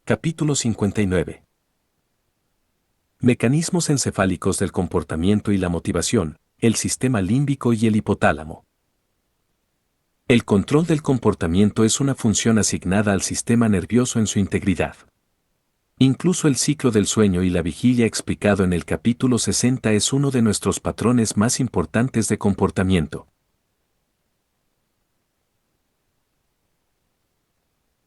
Capítulo 59. Mecanismos encefálicos del comportamiento y la motivación, el sistema límbico y el hipotálamo. El control del comportamiento es una función asignada al sistema nervioso en su integridad. Incluso el ciclo del sueño y la vigilia explicado en el capítulo 60 es uno de nuestros patrones más importantes de comportamiento.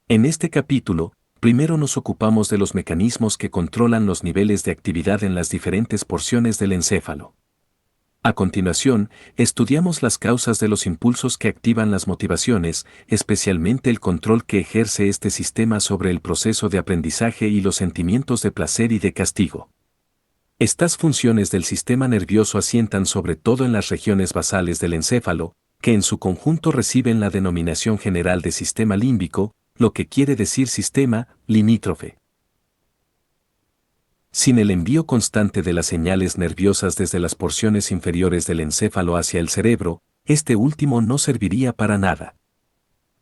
En este capítulo, primero nos ocupamos de los mecanismos que controlan los niveles de actividad en las diferentes porciones del encéfalo. A continuación, estudiamos las causas de los impulsos que activan las motivaciones, especialmente el control que ejerce este sistema sobre el proceso de aprendizaje y los sentimientos de placer y de castigo. Estas funciones del sistema nervioso asientan sobre todo en las regiones basales del encéfalo, que en su conjunto reciben la denominación general de sistema límbico, lo que quiere decir sistema limítrofe. Sin el envío constante de las señales nerviosas desde las porciones inferiores del encéfalo hacia el cerebro, este último no serviría para nada.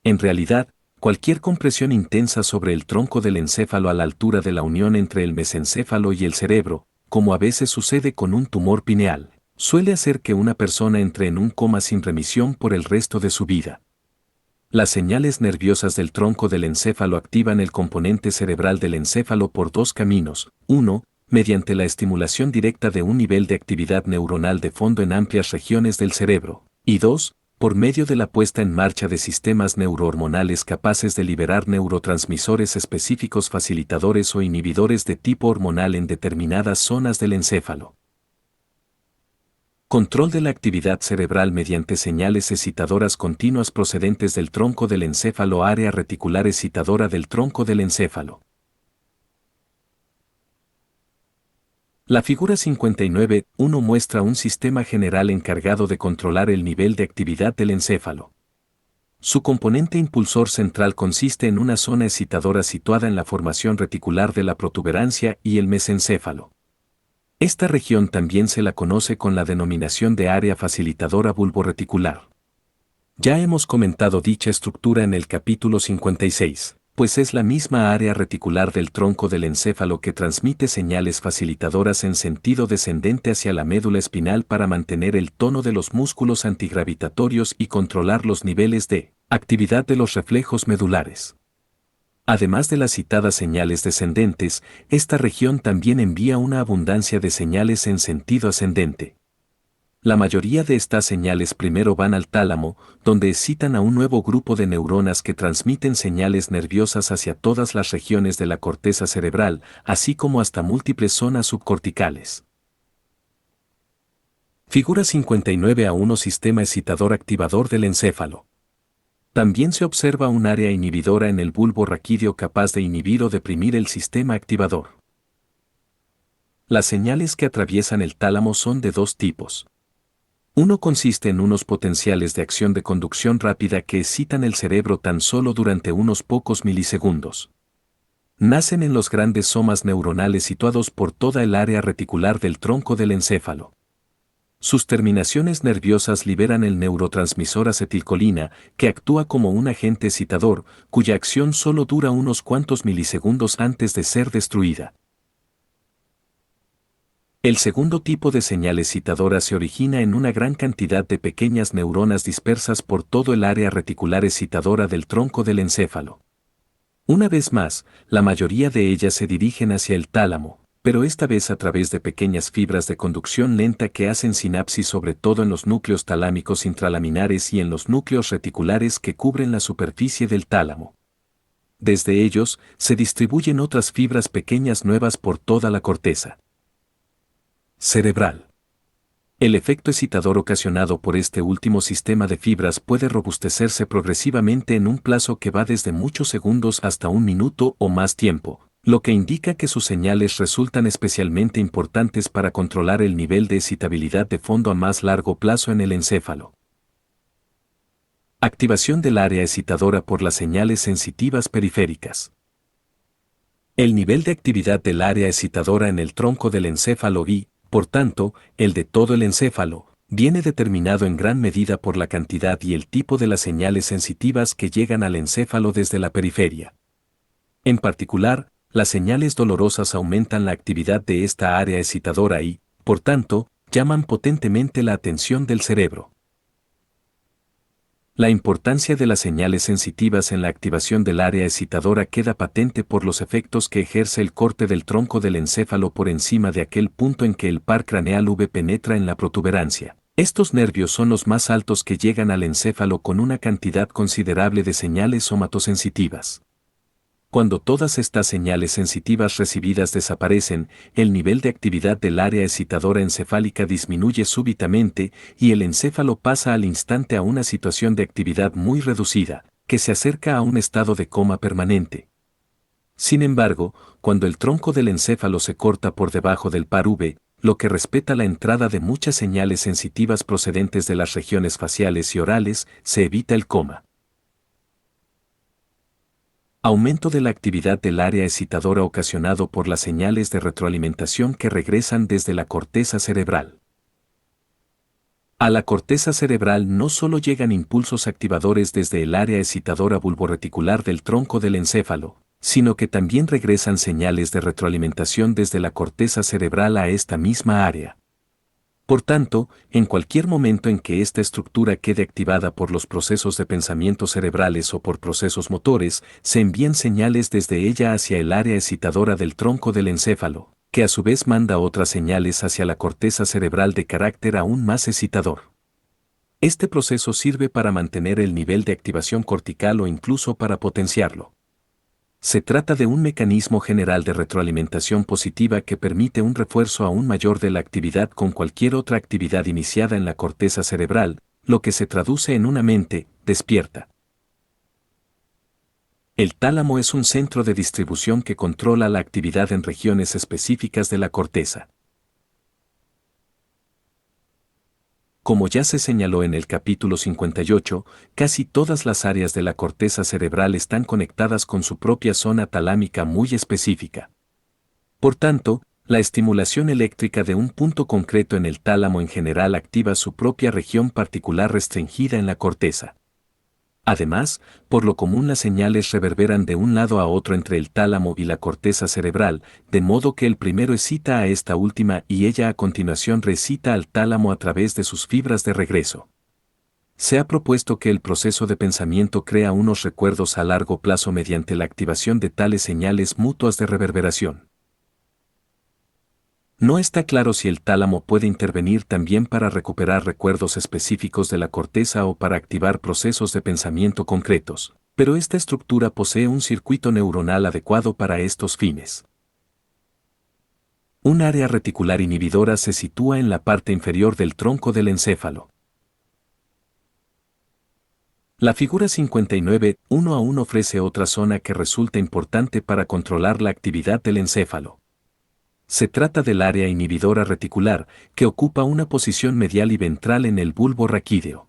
En realidad, cualquier compresión intensa sobre el tronco del encéfalo a la altura de la unión entre el mesencéfalo y el cerebro, como a veces sucede con un tumor pineal, suele hacer que una persona entre en un coma sin remisión por el resto de su vida. Las señales nerviosas del tronco del encéfalo activan el componente cerebral del encéfalo por dos caminos. 1. Mediante la estimulación directa de un nivel de actividad neuronal de fondo en amplias regiones del cerebro. Y 2. Por medio de la puesta en marcha de sistemas neurohormonales capaces de liberar neurotransmisores específicos facilitadores o inhibidores de tipo hormonal en determinadas zonas del encéfalo. Control de la actividad cerebral mediante señales excitadoras continuas procedentes del tronco del encéfalo. Área reticular excitadora del tronco del encéfalo. La figura 59.1 muestra un sistema general encargado de controlar el nivel de actividad del encéfalo. Su componente impulsor central consiste en una zona excitadora situada en la formación reticular de la protuberancia y el mesencéfalo. Esta región también se la conoce con la denominación de área facilitadora bulborreticular. Ya hemos comentado dicha estructura en el capítulo 56, pues es la misma área reticular del tronco del encéfalo que transmite señales facilitadoras en sentido descendente hacia la médula espinal para mantener el tono de los músculos antigravitatorios y controlar los niveles de actividad de los reflejos medulares. Además de las citadas señales descendentes, esta región también envía una abundancia de señales en sentido ascendente. La mayoría de estas señales primero van al tálamo, donde excitan a un nuevo grupo de neuronas que transmiten señales nerviosas hacia todas las regiones de la corteza cerebral, así como hasta múltiples zonas subcorticales. Figura 59.1 Sistema excitador activador del encéfalo. También se observa un área inhibidora en el bulbo raquídeo capaz de inhibir o deprimir el sistema activador. Las señales que atraviesan el tálamo son de dos tipos. Uno consiste en unos potenciales de acción de conducción rápida que excitan el cerebro tan solo durante unos pocos milisegundos. Nacen en los grandes somas neuronales situados por toda el área reticular del tronco del encéfalo. Sus terminaciones nerviosas liberan el neurotransmisor acetilcolina, que actúa como un agente excitador, cuya acción solo dura unos cuantos milisegundos antes de ser destruida. El segundo tipo de señal excitadora se origina en una gran cantidad de pequeñas neuronas dispersas por todo el área reticular excitadora del tronco del encéfalo. Una vez más, la mayoría de ellas se dirigen hacia el tálamo, pero esta vez a través de pequeñas fibras de conducción lenta que hacen sinapsis sobre todo en los núcleos talámicos intralaminares y en los núcleos reticulares que cubren la superficie del tálamo. Desde ellos, se distribuyen otras fibras pequeñas nuevas por toda la corteza cerebral. El efecto excitador ocasionado por este último sistema de fibras puede robustecerse progresivamente en un plazo que va desde muchos segundos hasta un minuto o más tiempo, lo que indica que sus señales resultan especialmente importantes para controlar el nivel de excitabilidad de fondo a más largo plazo en el encéfalo. Activación del área excitadora por las señales sensitivas periféricas. El nivel de actividad del área excitadora en el tronco del encéfalo y, por tanto, el de todo el encéfalo, viene determinado en gran medida por la cantidad y el tipo de las señales sensitivas que llegan al encéfalo desde la periferia. En particular, las señales dolorosas aumentan la actividad de esta área excitadora y, por tanto, llaman potentemente la atención del cerebro. La importancia de las señales sensitivas en la activación del área excitadora queda patente por los efectos que ejerce el corte del tronco del encéfalo por encima de aquel punto en que el par craneal V penetra en la protuberancia. Estos nervios son los más altos que llegan al encéfalo con una cantidad considerable de señales somatosensitivas. Cuando todas estas señales sensitivas recibidas desaparecen, el nivel de actividad del área excitadora encefálica disminuye súbitamente y el encéfalo pasa al instante a una situación de actividad muy reducida, que se acerca a un estado de coma permanente. Sin embargo, cuando el tronco del encéfalo se corta por debajo del par V, lo que respeta la entrada de muchas señales sensitivas procedentes de las regiones faciales y orales, se evita el coma. Aumento de la actividad del área excitadora ocasionado por las señales de retroalimentación que regresan desde la corteza cerebral. A la corteza cerebral no solo llegan impulsos activadores desde el área excitadora bulborreticular del tronco del encéfalo, sino que también regresan señales de retroalimentación desde la corteza cerebral a esta misma área. Por tanto, en cualquier momento en que esta estructura quede activada por los procesos de pensamiento cerebrales o por procesos motores, se envían señales desde ella hacia el área excitadora del tronco del encéfalo, que a su vez manda otras señales hacia la corteza cerebral de carácter aún más excitador. Este proceso sirve para mantener el nivel de activación cortical o incluso para potenciarlo. Se trata de un mecanismo general de retroalimentación positiva que permite un refuerzo aún mayor de la actividad con cualquier otra actividad iniciada en la corteza cerebral, lo que se traduce en una mente despierta. El tálamo es un centro de distribución que controla la actividad en regiones específicas de la corteza. Como ya se señaló en el capítulo 58, casi todas las áreas de la corteza cerebral están conectadas con su propia zona talámica muy específica. Por tanto, la estimulación eléctrica de un punto concreto en el tálamo en general activa su propia región particular restringida en la corteza. Además, por lo común las señales reverberan de un lado a otro entre el tálamo y la corteza cerebral, de modo que el primero excita a esta última y ella a continuación recita al tálamo a través de sus fibras de regreso. Se ha propuesto que el proceso de pensamiento crea unos recuerdos a largo plazo mediante la activación de tales señales mutuas de reverberación. No está claro si el tálamo puede intervenir también para recuperar recuerdos específicos de la corteza o para activar procesos de pensamiento concretos, pero esta estructura posee un circuito neuronal adecuado para estos fines. Un área reticular inhibidora se sitúa en la parte inferior del tronco del encéfalo. La figura 59.1 ofrece otra zona que resulta importante para controlar la actividad del encéfalo. Se trata del área inhibidora reticular, que ocupa una posición medial y ventral en el bulbo raquídeo.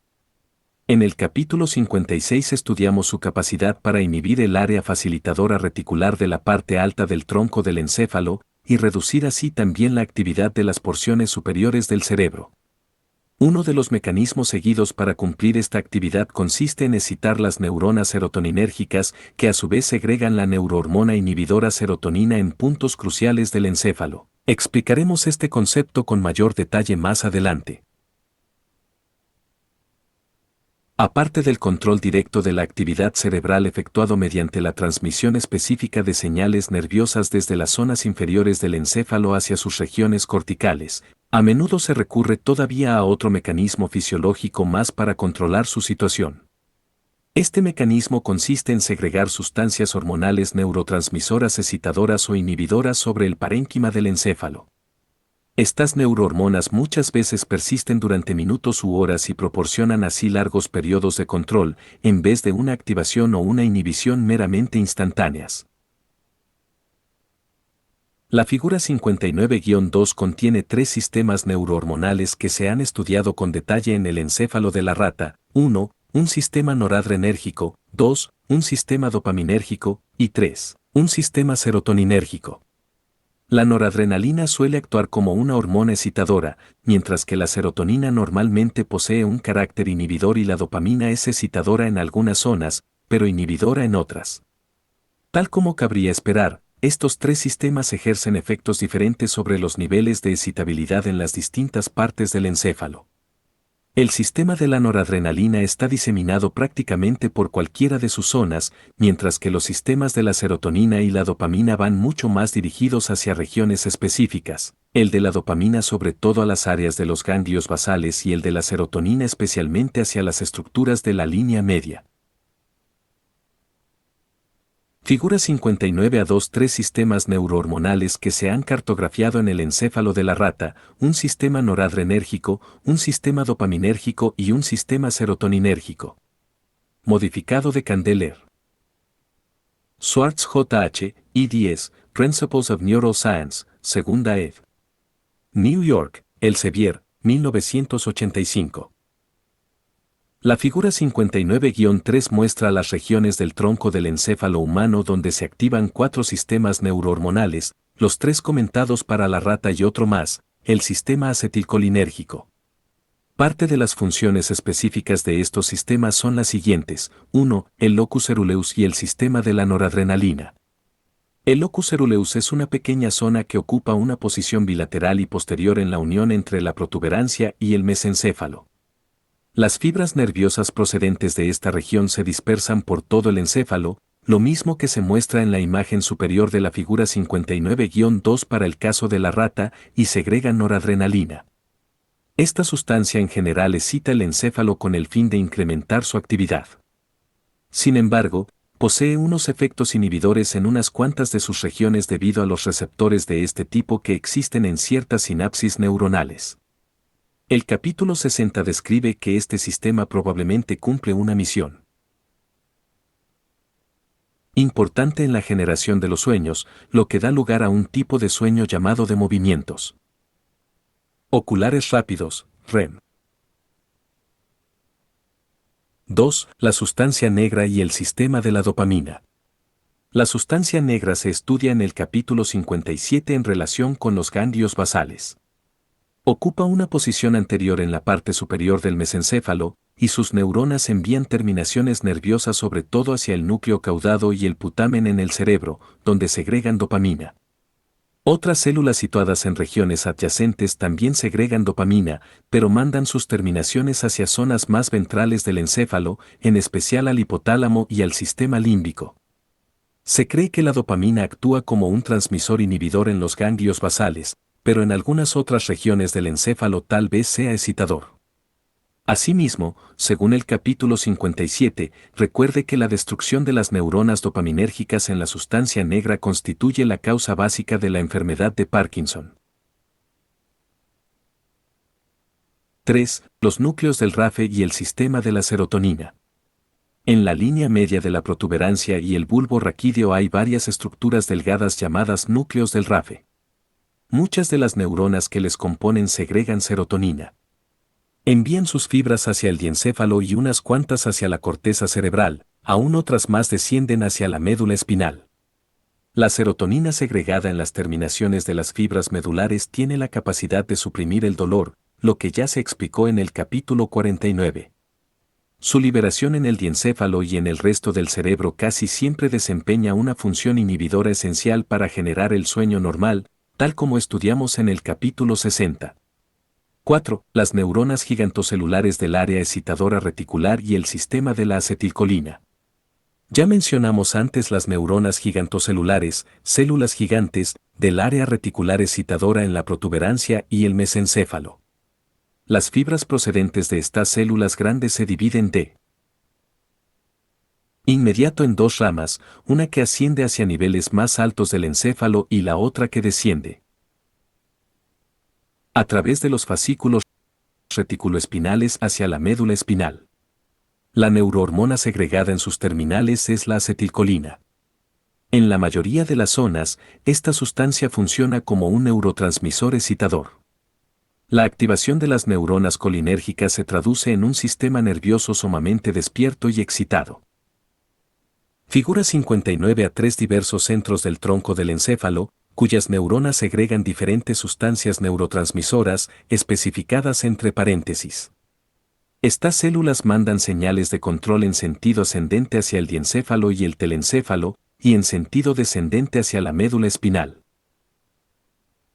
En el capítulo 56 estudiamos su capacidad para inhibir el área facilitadora reticular de la parte alta del tronco del encéfalo y reducir así también la actividad de las porciones superiores del cerebro. Uno de los mecanismos seguidos para cumplir esta actividad consiste en excitar las neuronas serotoninérgicas que a su vez segregan la neurohormona inhibidora serotonina en puntos cruciales del encéfalo. Explicaremos este concepto con mayor detalle más adelante. Aparte del control directo de la actividad cerebral efectuado mediante la transmisión específica de señales nerviosas desde las zonas inferiores del encéfalo hacia sus regiones corticales, a menudo se recurre todavía a otro mecanismo fisiológico más para controlar su situación. Este mecanismo consiste en segregar sustancias hormonales neurotransmisoras excitadoras o inhibidoras sobre el parénquima del encéfalo. Estas neurohormonas muchas veces persisten durante minutos u horas y proporcionan así largos periodos de control, en vez de una activación o una inhibición meramente instantáneas. La figura 59-2 contiene tres sistemas neurohormonales que se han estudiado con detalle en el encéfalo de la rata: 1. Un sistema noradrenérgico; 2. Un sistema dopaminérgico; y 3. Un sistema serotoninérgico. La noradrenalina suele actuar como una hormona excitadora, mientras que la serotonina normalmente posee un carácter inhibidor y la dopamina es excitadora en algunas zonas, pero inhibidora en otras. Tal como cabría esperar, estos tres sistemas ejercen efectos diferentes sobre los niveles de excitabilidad en las distintas partes del encéfalo. El sistema de la noradrenalina está diseminado prácticamente por cualquiera de sus zonas, mientras que los sistemas de la serotonina y la dopamina van mucho más dirigidos hacia regiones específicas, el de la dopamina sobre todo a las áreas de los ganglios basales y el de la serotonina especialmente hacia las estructuras de la línea media. Figura 59A2. Tres sistemas neurohormonales que se han cartografiado en el encéfalo de la rata, un sistema noradrenérgico, un sistema dopaminérgico y un sistema serotoninérgico. Modificado de Candeler. Schwartz J.H., eds, Principles of Neuroscience, segunda ed. New York, Elsevier, 1985. La figura 59-3 muestra las regiones del tronco del encéfalo humano donde se activan cuatro sistemas neurohormonales, los tres comentados para la rata y otro más, el sistema acetilcolinérgico. Parte de las funciones específicas de estos sistemas son las siguientes: 1. El locus ceruleus y el sistema de la noradrenalina. El locus ceruleus es una pequeña zona que ocupa una posición bilateral y posterior en la unión entre la protuberancia y el mesencéfalo. Las fibras nerviosas procedentes de esta región se dispersan por todo el encéfalo, lo mismo que se muestra en la imagen superior de la figura 59-2 para el caso de la rata, y segregan noradrenalina. Esta sustancia en general excita el encéfalo con el fin de incrementar su actividad. Sin embargo, posee unos efectos inhibidores en unas cuantas de sus regiones debido a los receptores de este tipo que existen en ciertas sinapsis neuronales. El capítulo 60 describe que este sistema probablemente cumple una misión importante en la generación de los sueños, lo que da lugar a un tipo de sueño llamado de movimientos oculares rápidos, REM. 2. La sustancia negra y el sistema de la dopamina. La sustancia negra se estudia en el capítulo 57 en relación con los ganglios basales. Ocupa una posición anterior en la parte superior del mesencéfalo, y sus neuronas envían terminaciones nerviosas sobre todo hacia el núcleo caudado y el putamen en el cerebro, donde segregan dopamina. Otras células situadas en regiones adyacentes también segregan dopamina, pero mandan sus terminaciones hacia zonas más ventrales del encéfalo, en especial al hipotálamo y al sistema límbico. Se cree que la dopamina actúa como un transmisor inhibidor en los ganglios basales, pero en algunas otras regiones del encéfalo tal vez sea excitador. Asimismo, según el capítulo 57, recuerde que la destrucción de las neuronas dopaminérgicas en la sustancia negra constituye la causa básica de la enfermedad de Parkinson. 3. Los núcleos del RAFE y el sistema de la serotonina. En la línea media de la protuberancia y el bulbo raquídeo hay varias estructuras delgadas llamadas núcleos del RAFE. Muchas de las neuronas que les componen segregan serotonina. Envían sus fibras hacia el diencéfalo y unas cuantas hacia la corteza cerebral, aún otras más descienden hacia la médula espinal. La serotonina segregada en las terminaciones de las fibras medulares tiene la capacidad de suprimir el dolor, lo que ya se explicó en el capítulo 49. Su liberación en el diencéfalo y en el resto del cerebro casi siempre desempeña una función inhibidora esencial para generar el sueño normal, tal como estudiamos en el capítulo 60. 4. Las neuronas gigantocelulares del área excitadora reticular y el sistema de la acetilcolina. Ya mencionamos antes las neuronas gigantocelulares, células gigantes, del área reticular excitadora en la protuberancia y el mesencéfalo. Las fibras procedentes de estas células grandes se dividen de inmediato en dos ramas, una que asciende hacia niveles más altos del encéfalo y la otra que desciende a través de los fascículos reticuloespinales hacia la médula espinal. La neurohormona segregada en sus terminales es la acetilcolina. En la mayoría de las zonas, esta sustancia funciona como un neurotransmisor excitador. La activación de las neuronas colinérgicas se traduce en un sistema nervioso sumamente despierto y excitado. Figura 59A3. Diversos centros del tronco del encéfalo, cuyas neuronas segregan diferentes sustancias neurotransmisoras, especificadas entre paréntesis. Estas células mandan señales de control en sentido ascendente hacia el diencéfalo y el telencéfalo, y en sentido descendente hacia la médula espinal.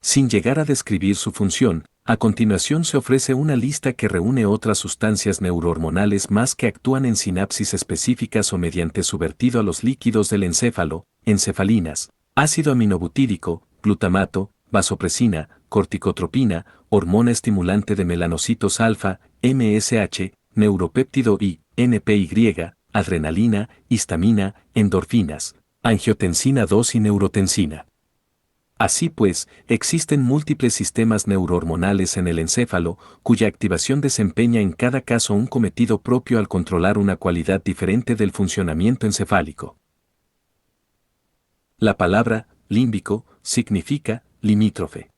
Sin llegar a describir su función, a continuación se ofrece una lista que reúne otras sustancias neurohormonales más que actúan en sinapsis específicas o mediante su vertido a los líquidos del encéfalo, encefalinas, ácido aminobutírico, glutamato, vasopresina, corticotropina, hormona estimulante de melanocitos alfa, MSH, neuropéptido I, NPY, adrenalina, histamina, endorfinas, angiotensina 2 y neurotensina. Así pues, existen múltiples sistemas neurohormonales en el encéfalo, cuya activación desempeña en cada caso un cometido propio al controlar una cualidad diferente del funcionamiento encefálico. La palabra límbico significa limítrofe.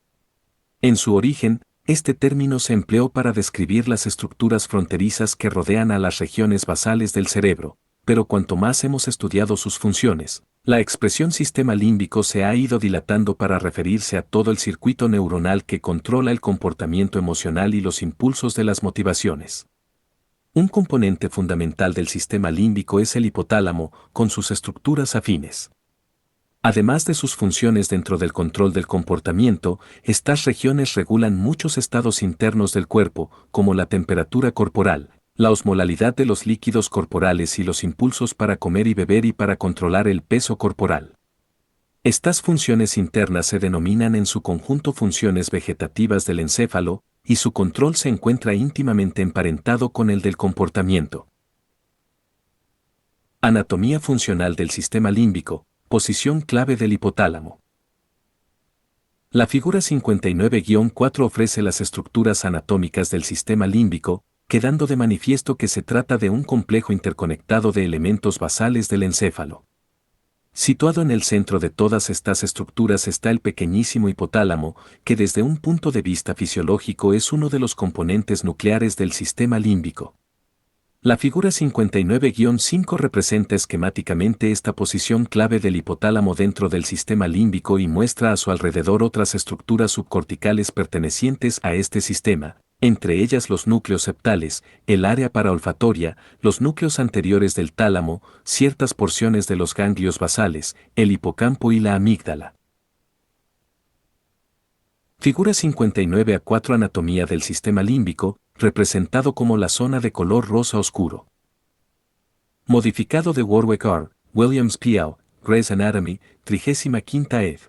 En su origen, este término se empleó para describir las estructuras fronterizas que rodean a las regiones basales del cerebro, pero cuanto más hemos estudiado sus funciones, la expresión sistema límbico se ha ido dilatando para referirse a todo el circuito neuronal que controla el comportamiento emocional y los impulsos de las motivaciones. Un componente fundamental del sistema límbico es el hipotálamo, con sus estructuras afines. Además de sus funciones dentro del control del comportamiento, estas regiones regulan muchos estados internos del cuerpo, como la temperatura corporal, la osmolalidad de los líquidos corporales y los impulsos para comer y beber y para controlar el peso corporal. Estas funciones internas se denominan en su conjunto funciones vegetativas del encéfalo, y su control se encuentra íntimamente emparentado con el del comportamiento. Anatomía funcional del sistema límbico. Posición clave del hipotálamo. La figura 59-4 ofrece las estructuras anatómicas del sistema límbico, quedando de manifiesto que se trata de un complejo interconectado de elementos basales del encéfalo. Situado en el centro de todas estas estructuras está el pequeñísimo hipotálamo, que desde un punto de vista fisiológico es uno de los componentes nucleares del sistema límbico. La figura 59-5 representa esquemáticamente esta posición clave del hipotálamo dentro del sistema límbico y muestra a su alrededor otras estructuras subcorticales pertenecientes a este sistema, entre ellas los núcleos septales, el área paraolfatoria, los núcleos anteriores del tálamo, ciertas porciones de los ganglios basales, el hipocampo y la amígdala. Figura 59-4 Anatomía del sistema límbico, representado como la zona de color rosa oscuro. Modificado de Warwick R., Williams P.L., Gray's Anatomy, 35ª ed.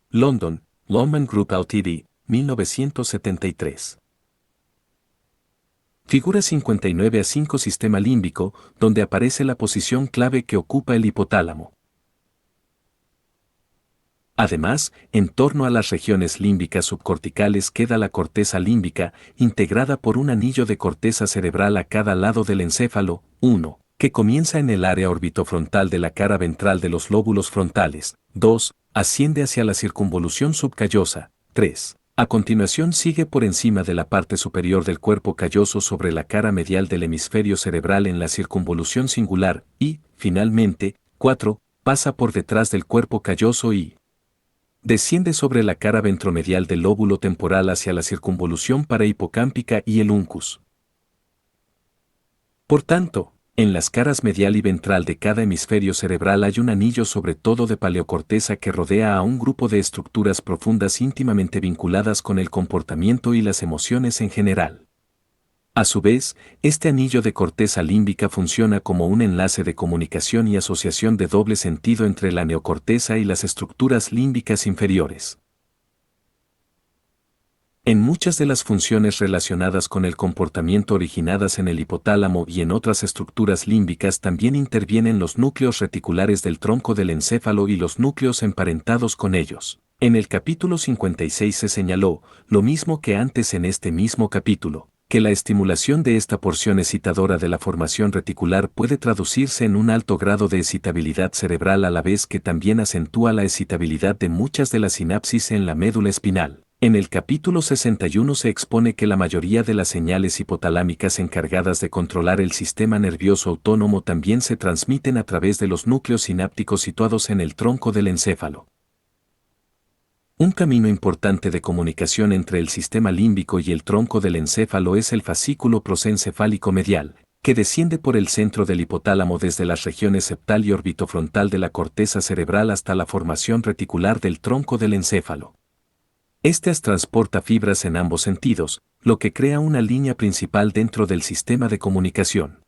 London, Longman Group Ltd., 1973. Figura 59-5 Sistema límbico, donde aparece la posición clave que ocupa el hipotálamo. Además, en torno a las regiones límbicas subcorticales queda la corteza límbica, integrada por un anillo de corteza cerebral a cada lado del encéfalo, 1, que comienza en el área orbitofrontal de la cara ventral de los lóbulos frontales, 2, asciende hacia la circunvolución subcallosa, 3. A continuación sigue por encima de la parte superior del cuerpo calloso sobre la cara medial del hemisferio cerebral en la circunvolución singular, y, finalmente, 4, pasa por detrás del cuerpo calloso y desciende sobre la cara ventromedial del lóbulo temporal hacia la circunvolución parahipocámpica y el uncus. Por tanto, en las caras medial y ventral de cada hemisferio cerebral hay un anillo sobre todo de paleocorteza que rodea a un grupo de estructuras profundas íntimamente vinculadas con el comportamiento y las emociones en general. A su vez, este anillo de corteza límbica funciona como un enlace de comunicación y asociación de doble sentido entre la neocorteza y las estructuras límbicas inferiores. En muchas de las funciones relacionadas con el comportamiento originadas en el hipotálamo y en otras estructuras límbicas también intervienen los núcleos reticulares del tronco del encéfalo y los núcleos emparentados con ellos. En el capítulo 56 se señaló, lo mismo que antes en este mismo capítulo, que la estimulación de esta porción excitadora de la formación reticular puede traducirse en un alto grado de excitabilidad cerebral a la vez que también acentúa la excitabilidad de muchas de las sinapsis en la médula espinal. En el capítulo 61 se expone que la mayoría de las señales hipotalámicas encargadas de controlar el sistema nervioso autónomo también se transmiten a través de los núcleos sinápticos situados en el tronco del encéfalo. Un camino importante de comunicación entre el sistema límbico y el tronco del encéfalo es el fascículo prosencefálico medial, que desciende por el centro del hipotálamo desde las regiones septal y orbitofrontal de la corteza cerebral hasta la formación reticular del tronco del encéfalo. Estas transporta fibras en ambos sentidos, lo que crea una línea principal dentro del sistema de comunicación.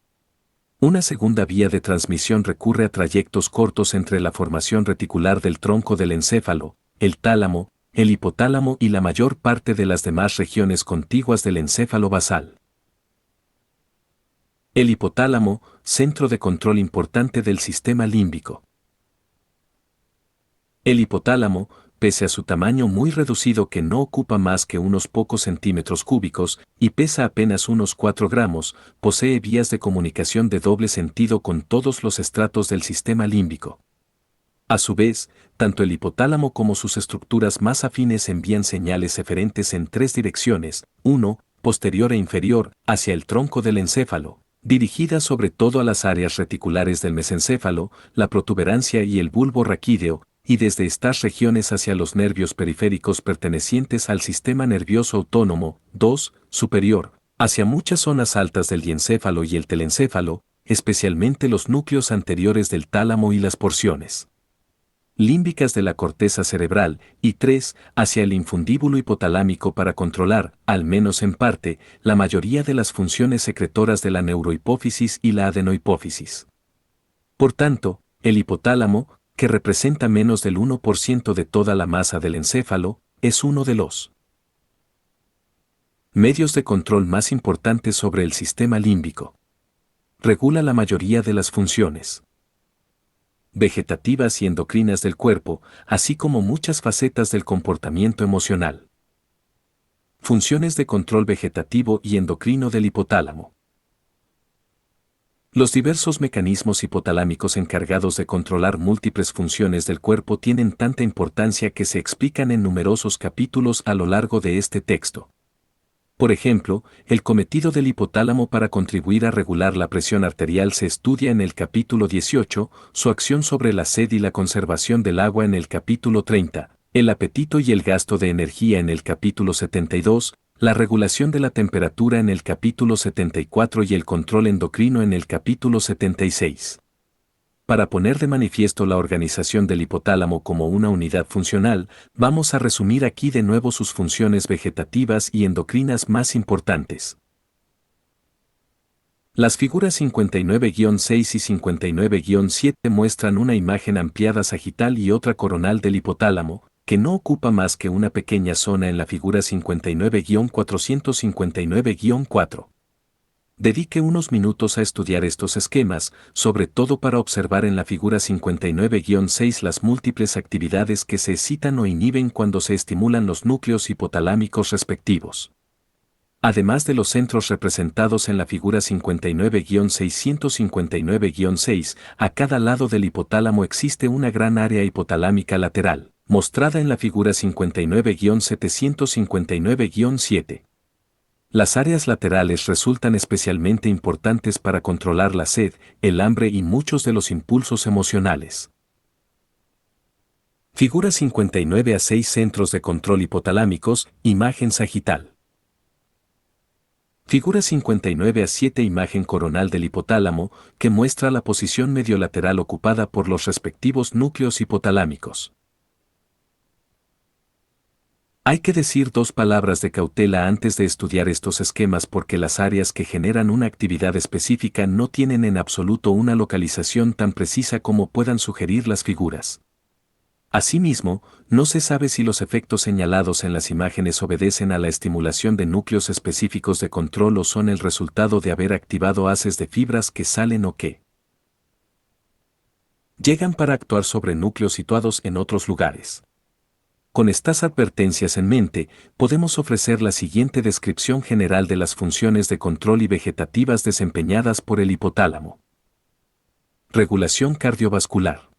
Una segunda vía de transmisión recurre a trayectos cortos entre la formación reticular del tronco del encéfalo, el tálamo, el hipotálamo y la mayor parte de las demás regiones contiguas del encéfalo basal. El hipotálamo, centro de control importante del sistema límbico. El hipotálamo, pese a su tamaño muy reducido que no ocupa más que unos pocos centímetros cúbicos y pesa apenas unos 4 gramos, posee vías de comunicación de doble sentido con todos los estratos del sistema límbico. A su vez, tanto el hipotálamo como sus estructuras más afines envían señales eferentes en 3 direcciones, 1, posterior e inferior, hacia el tronco del encéfalo, dirigidas sobre todo a las áreas reticulares del mesencéfalo, la protuberancia y el bulbo raquídeo, y desde estas regiones hacia los nervios periféricos pertenecientes al sistema nervioso autónomo, 2, superior, hacia muchas zonas altas del diencéfalo y el telencéfalo, especialmente los núcleos anteriores del tálamo y las porciones límbicas de la corteza cerebral, y 3, hacia el infundíbulo hipotalámico para controlar, al menos en parte, la mayoría de las funciones secretoras de la neurohipófisis y la adenohipófisis. Por tanto, el hipotálamo, que representa menos del 1% de toda la masa del encéfalo, es uno de los medios de control más importantes sobre el sistema límbico. Regula la mayoría de las funciones vegetativas y endocrinas del cuerpo, así como muchas facetas del comportamiento emocional. Funciones de control vegetativo y endocrino del hipotálamo. Los diversos mecanismos hipotalámicos encargados de controlar múltiples funciones del cuerpo tienen tanta importancia que se explican en numerosos capítulos a lo largo de este texto. Por ejemplo, el cometido del hipotálamo para contribuir a regular la presión arterial se estudia en el capítulo 18, su acción sobre la sed y la conservación del agua en el capítulo 30, el apetito y el gasto de energía en el capítulo 72, la regulación de la temperatura en el capítulo 74 y el control endocrino en el capítulo 76. Para poner de manifiesto la organización del hipotálamo como una unidad funcional, vamos a resumir aquí de nuevo sus funciones vegetativas y endocrinas más importantes. Las figuras 59-6 y 59-7 muestran una imagen ampliada sagital y otra coronal del hipotálamo, que no ocupa más que una pequeña zona en la figura 59-459-4. Dedique unos minutos a estudiar estos esquemas, sobre todo para observar en la figura 59-6 las múltiples actividades que se excitan o inhiben cuando se estimulan los núcleos hipotalámicos respectivos. Además de los centros representados en la figura 59-659-6, a cada lado del hipotálamo existe una gran área hipotalámica lateral, mostrada en la figura 59-759-7. Las áreas laterales resultan especialmente importantes para controlar la sed, el hambre y muchos de los impulsos emocionales. Figura 59-6 Centros de control hipotalámicos, imagen sagital. Figura 59-7 Imagen coronal del hipotálamo, que muestra la posición mediolateral ocupada por los respectivos núcleos hipotalámicos. Hay que decir 2 palabras de cautela antes de estudiar estos esquemas porque las áreas que generan una actividad específica no tienen en absoluto una localización tan precisa como puedan sugerir las figuras. Asimismo, no se sabe si los efectos señalados en las imágenes obedecen a la estimulación de núcleos específicos de control o son el resultado de haber activado haces de fibras que salen o que llegan para actuar sobre núcleos situados en otros lugares. Con estas advertencias en mente, podemos ofrecer la siguiente descripción general de las funciones de control y vegetativas desempeñadas por el hipotálamo. Regulación cardiovascular.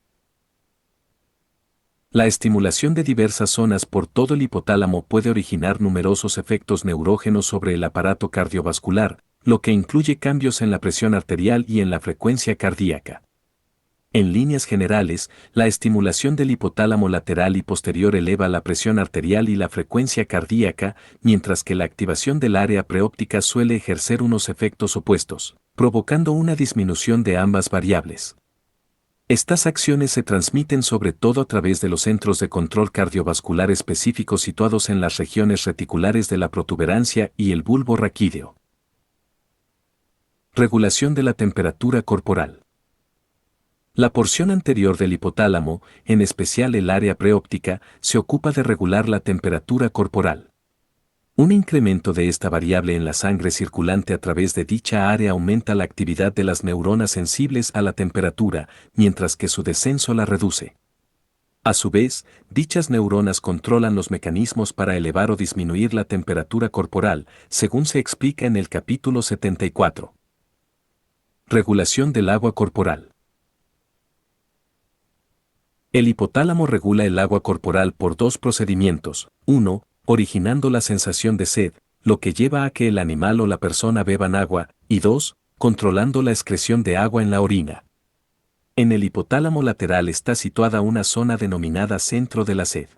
La estimulación de diversas zonas por todo el hipotálamo puede originar numerosos efectos neurógenos sobre el aparato cardiovascular, lo que incluye cambios en la presión arterial y en la frecuencia cardíaca. En líneas generales, la estimulación del hipotálamo lateral y posterior eleva la presión arterial y la frecuencia cardíaca, mientras que la activación del área preóptica suele ejercer unos efectos opuestos, provocando una disminución de ambas variables. Estas acciones se transmiten sobre todo a través de los centros de control cardiovascular específicos situados en las regiones reticulares de la protuberancia y el bulbo raquídeo. Regulación de la temperatura corporal. La porción anterior del hipotálamo, en especial el área preóptica, se ocupa de regular la temperatura corporal. Un incremento de esta variable en la sangre circulante a través de dicha área aumenta la actividad de las neuronas sensibles a la temperatura, mientras que su descenso la reduce. A su vez, dichas neuronas controlan los mecanismos para elevar o disminuir la temperatura corporal, según se explica en el capítulo 74. Regulación del agua corporal. El hipotálamo regula el agua corporal por dos procedimientos. 1. Originando la sensación de sed, lo que lleva a que el animal o la persona beban agua, y 2. Controlando la excreción de agua en la orina. En el hipotálamo lateral está situada una zona denominada centro de la sed.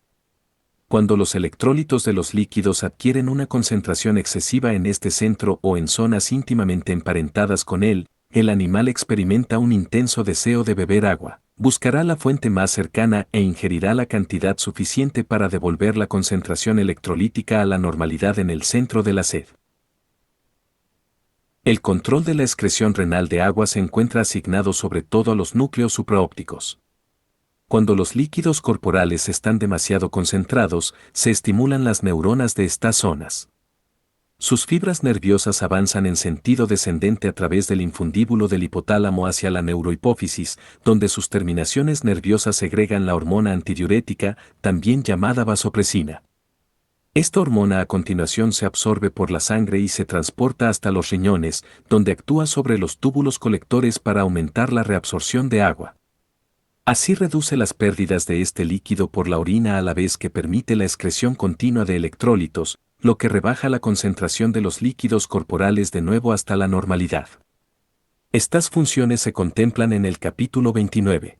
Cuando los electrolitos de los líquidos adquieren una concentración excesiva en este centro o en zonas íntimamente emparentadas con él, el animal experimenta un intenso deseo de beber agua. Buscará la fuente más cercana e ingerirá la cantidad suficiente para devolver la concentración electrolítica a la normalidad en el centro de la sed. El control de la excreción renal de agua se encuentra asignado sobre todo a los núcleos supraópticos. Cuando los líquidos corporales están demasiado concentrados, se estimulan las neuronas de estas zonas. Sus fibras nerviosas avanzan en sentido descendente a través del infundíbulo del hipotálamo hacia la neurohipófisis, donde sus terminaciones nerviosas segregan la hormona antidiurética, también llamada vasopresina. Esta hormona a continuación se absorbe por la sangre y se transporta hasta los riñones, donde actúa sobre los túbulos colectores para aumentar la reabsorción de agua. Así reduce las pérdidas de este líquido por la orina a la vez que permite la excreción continua de electrólitos, lo que rebaja la concentración de los líquidos corporales de nuevo hasta la normalidad. Estas funciones se contemplan en el capítulo 29.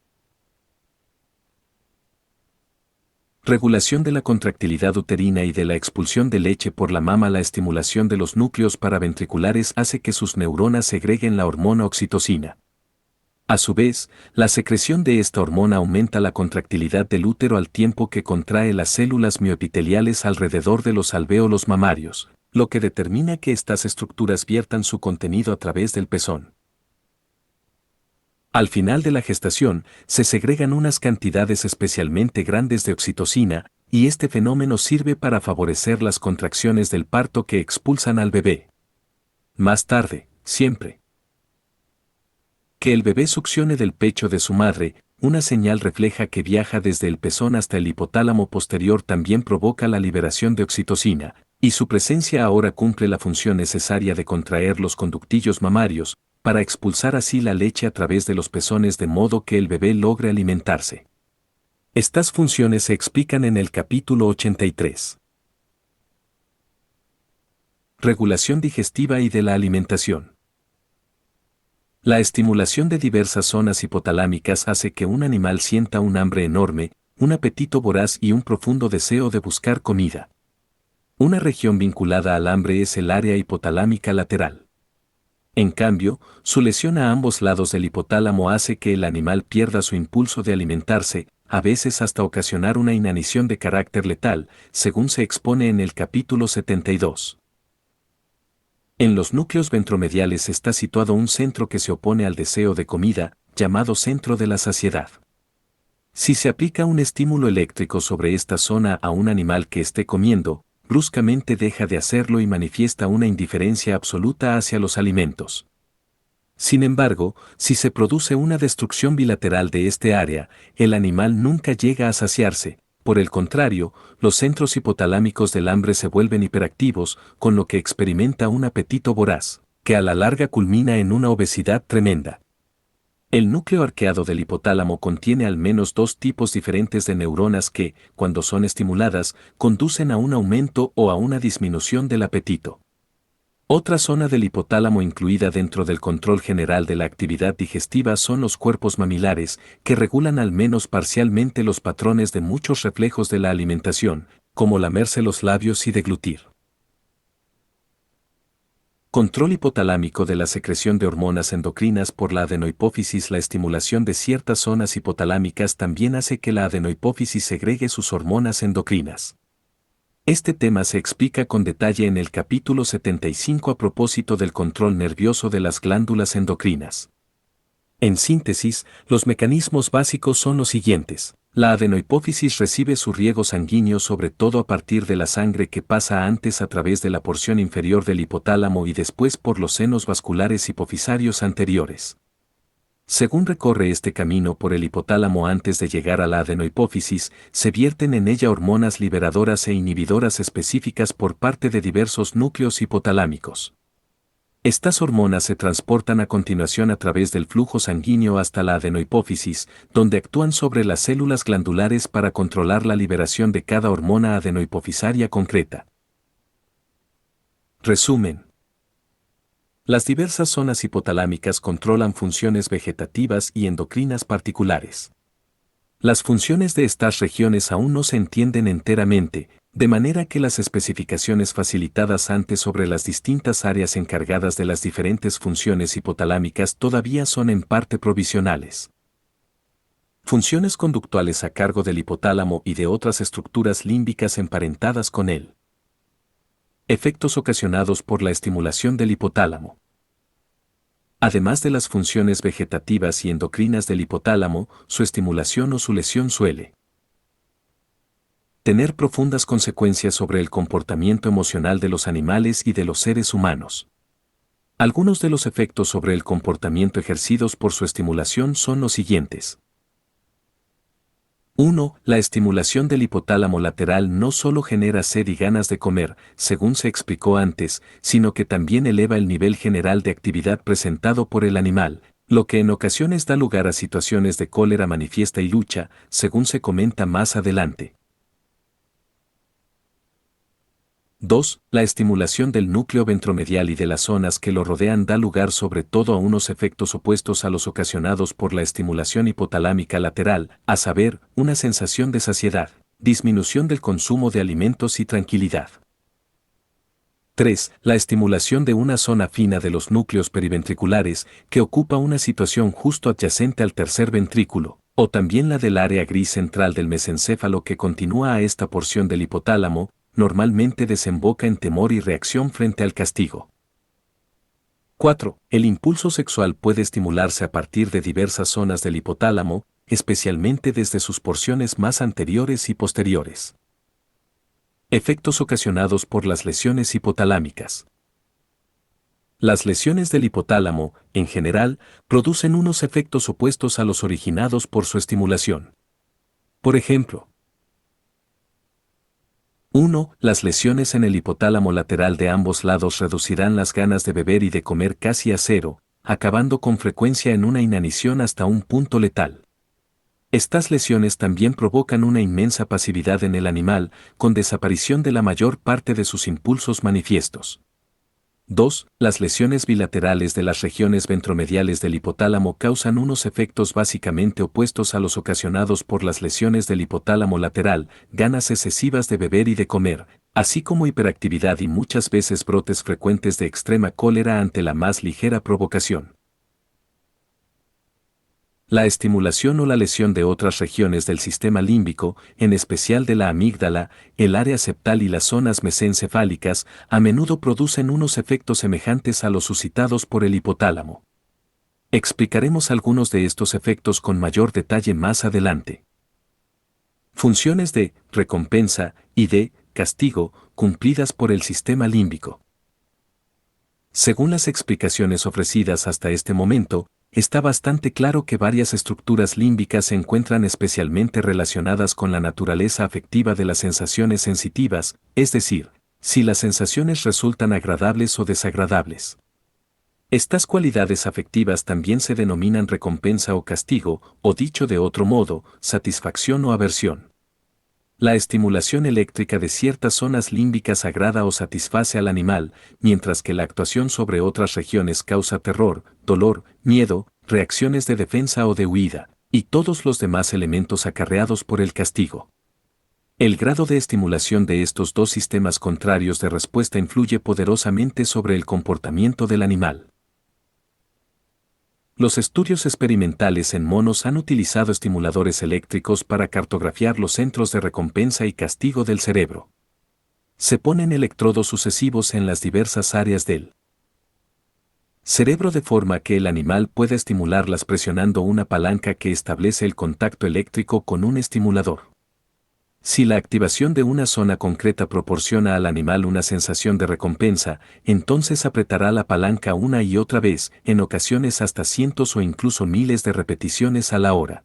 Regulación de la contractilidad uterina y de la expulsión de leche por la mama. La estimulación de los núcleos paraventriculares hace que sus neuronas segreguen la hormona oxitocina. A su vez, la secreción de esta hormona aumenta la contractilidad del útero al tiempo que contrae las células mioepiteliales alrededor de los alvéolos mamarios, lo que determina que estas estructuras viertan su contenido a través del pezón. Al final de la gestación, se segregan unas cantidades especialmente grandes de oxitocina, y este fenómeno sirve para favorecer las contracciones del parto que expulsan al bebé. Más tarde, siempre que el bebé succione del pecho de su madre, una señal refleja que viaja desde el pezón hasta el hipotálamo posterior también provoca la liberación de oxitocina, y su presencia ahora cumple la función necesaria de contraer los conductillos mamarios, para expulsar así la leche a través de los pezones de modo que el bebé logre alimentarse. Estas funciones se explican en el capítulo 83. Regulación digestiva y de la alimentación. La estimulación de diversas zonas hipotalámicas hace que un animal sienta un hambre enorme, un apetito voraz y un profundo deseo de buscar comida. Una región vinculada al hambre es el área hipotalámica lateral. En cambio, su lesión a ambos lados del hipotálamo hace que el animal pierda su impulso de alimentarse, a veces hasta ocasionar una inanición de carácter letal, según se expone en el capítulo 72. En los núcleos ventromediales está situado un centro que se opone al deseo de comida, llamado centro de la saciedad. Si se aplica un estímulo eléctrico sobre esta zona a un animal que esté comiendo, bruscamente deja de hacerlo y manifiesta una indiferencia absoluta hacia los alimentos. Sin embargo, si se produce una destrucción bilateral de este área, el animal nunca llega a saciarse. Por el contrario, los centros hipotalámicos del hambre se vuelven hiperactivos, con lo que experimenta un apetito voraz, que a la larga culmina en una obesidad tremenda. El núcleo arqueado del hipotálamo contiene al menos dos tipos diferentes de neuronas que, cuando son estimuladas, conducen a un aumento o a una disminución del apetito. Otra zona del hipotálamo incluida dentro del control general de la actividad digestiva son los cuerpos mamilares, que regulan al menos parcialmente los patrones de muchos reflejos de la alimentación, como lamerse los labios y deglutir. Control hipotalámico de la secreción de hormonas endocrinas por la adenohipófisis. La estimulación de ciertas zonas hipotalámicas también hace que la adenohipófisis segregue sus hormonas endocrinas. Este tema se explica con detalle en el capítulo 75 a propósito del control nervioso de las glándulas endocrinas. En síntesis, los mecanismos básicos son los siguientes. La adenohipófisis recibe su riego sanguíneo sobre todo a partir de la sangre que pasa antes a través de la porción inferior del hipotálamo y después por los senos vasculares hipofisarios anteriores. Según recorre este camino por el hipotálamo antes de llegar a la adenohipófisis, se vierten en ella hormonas liberadoras e inhibidoras específicas por parte de diversos núcleos hipotalámicos. Estas hormonas se transportan a continuación a través del flujo sanguíneo hasta la adenohipófisis, donde actúan sobre las células glandulares para controlar la liberación de cada hormona adenohipofisaria concreta. Resumen. Las diversas zonas hipotalámicas controlan funciones vegetativas y endocrinas particulares. Las funciones de estas regiones aún no se entienden enteramente, de manera que las especificaciones facilitadas antes sobre las distintas áreas encargadas de las diferentes funciones hipotalámicas todavía son en parte provisionales. Funciones conductuales a cargo del hipotálamo y de otras estructuras límbicas emparentadas con él. Efectos ocasionados por la estimulación del hipotálamo. Además de las funciones vegetativas y endocrinas del hipotálamo, su estimulación o su lesión suele tener profundas consecuencias sobre el comportamiento emocional de los animales y de los seres humanos. Algunos de los efectos sobre el comportamiento ejercidos por su estimulación son los siguientes. 1. La estimulación del hipotálamo lateral no solo genera sed y ganas de comer, según se explicó antes, sino que también eleva el nivel general de actividad presentado por el animal, lo que en ocasiones da lugar a situaciones de cólera manifiesta y lucha, según se comenta más adelante. 2. La estimulación del núcleo ventromedial y de las zonas que lo rodean da lugar sobre todo a unos efectos opuestos a los ocasionados por la estimulación hipotalámica lateral, a saber, una sensación de saciedad, disminución del consumo de alimentos y tranquilidad. 3. La estimulación de una zona fina de los núcleos periventriculares que ocupa una situación justo adyacente al tercer ventrículo, o también la del área gris central del mesencéfalo que continúa a esta porción del hipotálamo, normalmente desemboca en temor y reacción frente al castigo. 4. El impulso sexual puede estimularse a partir de diversas zonas del hipotálamo, especialmente desde sus porciones más anteriores y posteriores. Efectos ocasionados por las lesiones hipotalámicas. Las lesiones del hipotálamo, en general, producen unos efectos opuestos a los originados por su estimulación. Por ejemplo, 1. Las lesiones en el hipotálamo lateral de ambos lados reducirán las ganas de beber y de comer casi a cero, acabando con frecuencia en una inanición hasta un punto letal. Estas lesiones también provocan una inmensa pasividad en el animal, con desaparición de la mayor parte de sus impulsos manifiestos. 2. Las lesiones bilaterales de las regiones ventromediales del hipotálamo causan unos efectos básicamente opuestos a los ocasionados por las lesiones del hipotálamo lateral, ganas excesivas de beber y de comer, así como hiperactividad y muchas veces brotes frecuentes de extrema cólera ante la más ligera provocación. La estimulación o la lesión de otras regiones del sistema límbico, en especial de la amígdala, el área septal y las zonas mesencefálicas, a menudo producen unos efectos semejantes a los suscitados por el hipotálamo. Explicaremos algunos de estos efectos con mayor detalle más adelante. Funciones de recompensa y de castigo cumplidas por el sistema límbico. Según las explicaciones ofrecidas hasta este momento, está bastante claro que varias estructuras límbicas se encuentran especialmente relacionadas con la naturaleza afectiva de las sensaciones sensitivas, es decir, si las sensaciones resultan agradables o desagradables. Estas cualidades afectivas también se denominan recompensa o castigo, o dicho de otro modo, satisfacción o aversión. La estimulación eléctrica de ciertas zonas límbicas agrada o satisface al animal, mientras que la actuación sobre otras regiones causa terror, dolor, miedo, reacciones de defensa o de huida, y todos los demás elementos acarreados por el castigo. El grado de estimulación de estos dos sistemas contrarios de respuesta influye poderosamente sobre el comportamiento del animal. Los estudios experimentales en monos han utilizado estimuladores eléctricos para cartografiar los centros de recompensa y castigo del cerebro. Se ponen electrodos sucesivos en las diversas áreas del cerebro de forma que el animal pueda estimularlas presionando una palanca que establece el contacto eléctrico con un estimulador. Si la activación de una zona concreta proporciona al animal una sensación de recompensa, entonces apretará la palanca una y otra vez, en ocasiones hasta cientos o incluso miles de repeticiones a la hora.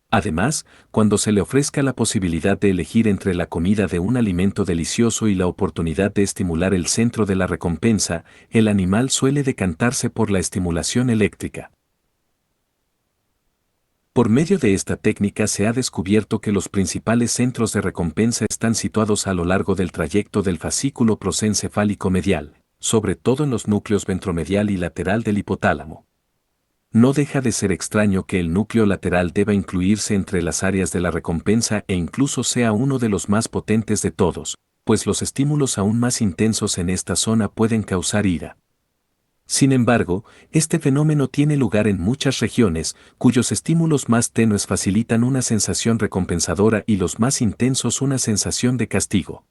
Además, cuando se le ofrezca la posibilidad de elegir entre la comida de un alimento delicioso y la oportunidad de estimular el centro de la recompensa, el animal suele decantarse por la estimulación eléctrica. Por medio de esta técnica se ha descubierto que los principales centros de recompensa están situados a lo largo del trayecto del fascículo prosencefálico medial, sobre todo en los núcleos ventromedial y lateral del hipotálamo. No deja de ser extraño que el núcleo lateral deba incluirse entre las áreas de la recompensa e incluso sea uno de los más potentes de todos, pues los estímulos aún más intensos en esta zona pueden causar ira. Sin embargo, este fenómeno tiene lugar en muchas regiones, cuyos estímulos más tenues facilitan una sensación recompensadora y los más intensos una sensación de castigo.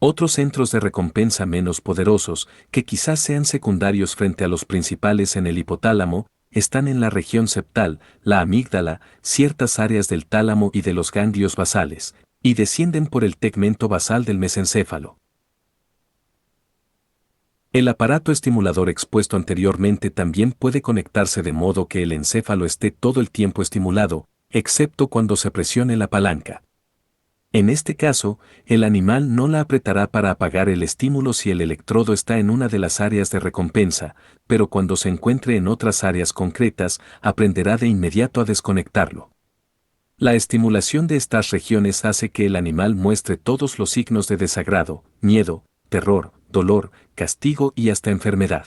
Otros centros de recompensa menos poderosos, que quizás sean secundarios frente a los principales en el hipotálamo, están en la región septal, la amígdala, ciertas áreas del tálamo y de los ganglios basales, y descienden por el tegmento basal del mesencéfalo. El aparato estimulador expuesto anteriormente también puede conectarse de modo que el encéfalo esté todo el tiempo estimulado, excepto cuando se presione la palanca. En este caso, el animal no la apretará para apagar el estímulo si el electrodo está en una de las áreas de recompensa, pero cuando se encuentre en otras áreas concretas, aprenderá de inmediato a desconectarlo. La estimulación de estas regiones hace que el animal muestre todos los signos de desagrado, miedo, terror, dolor, castigo y hasta enfermedad.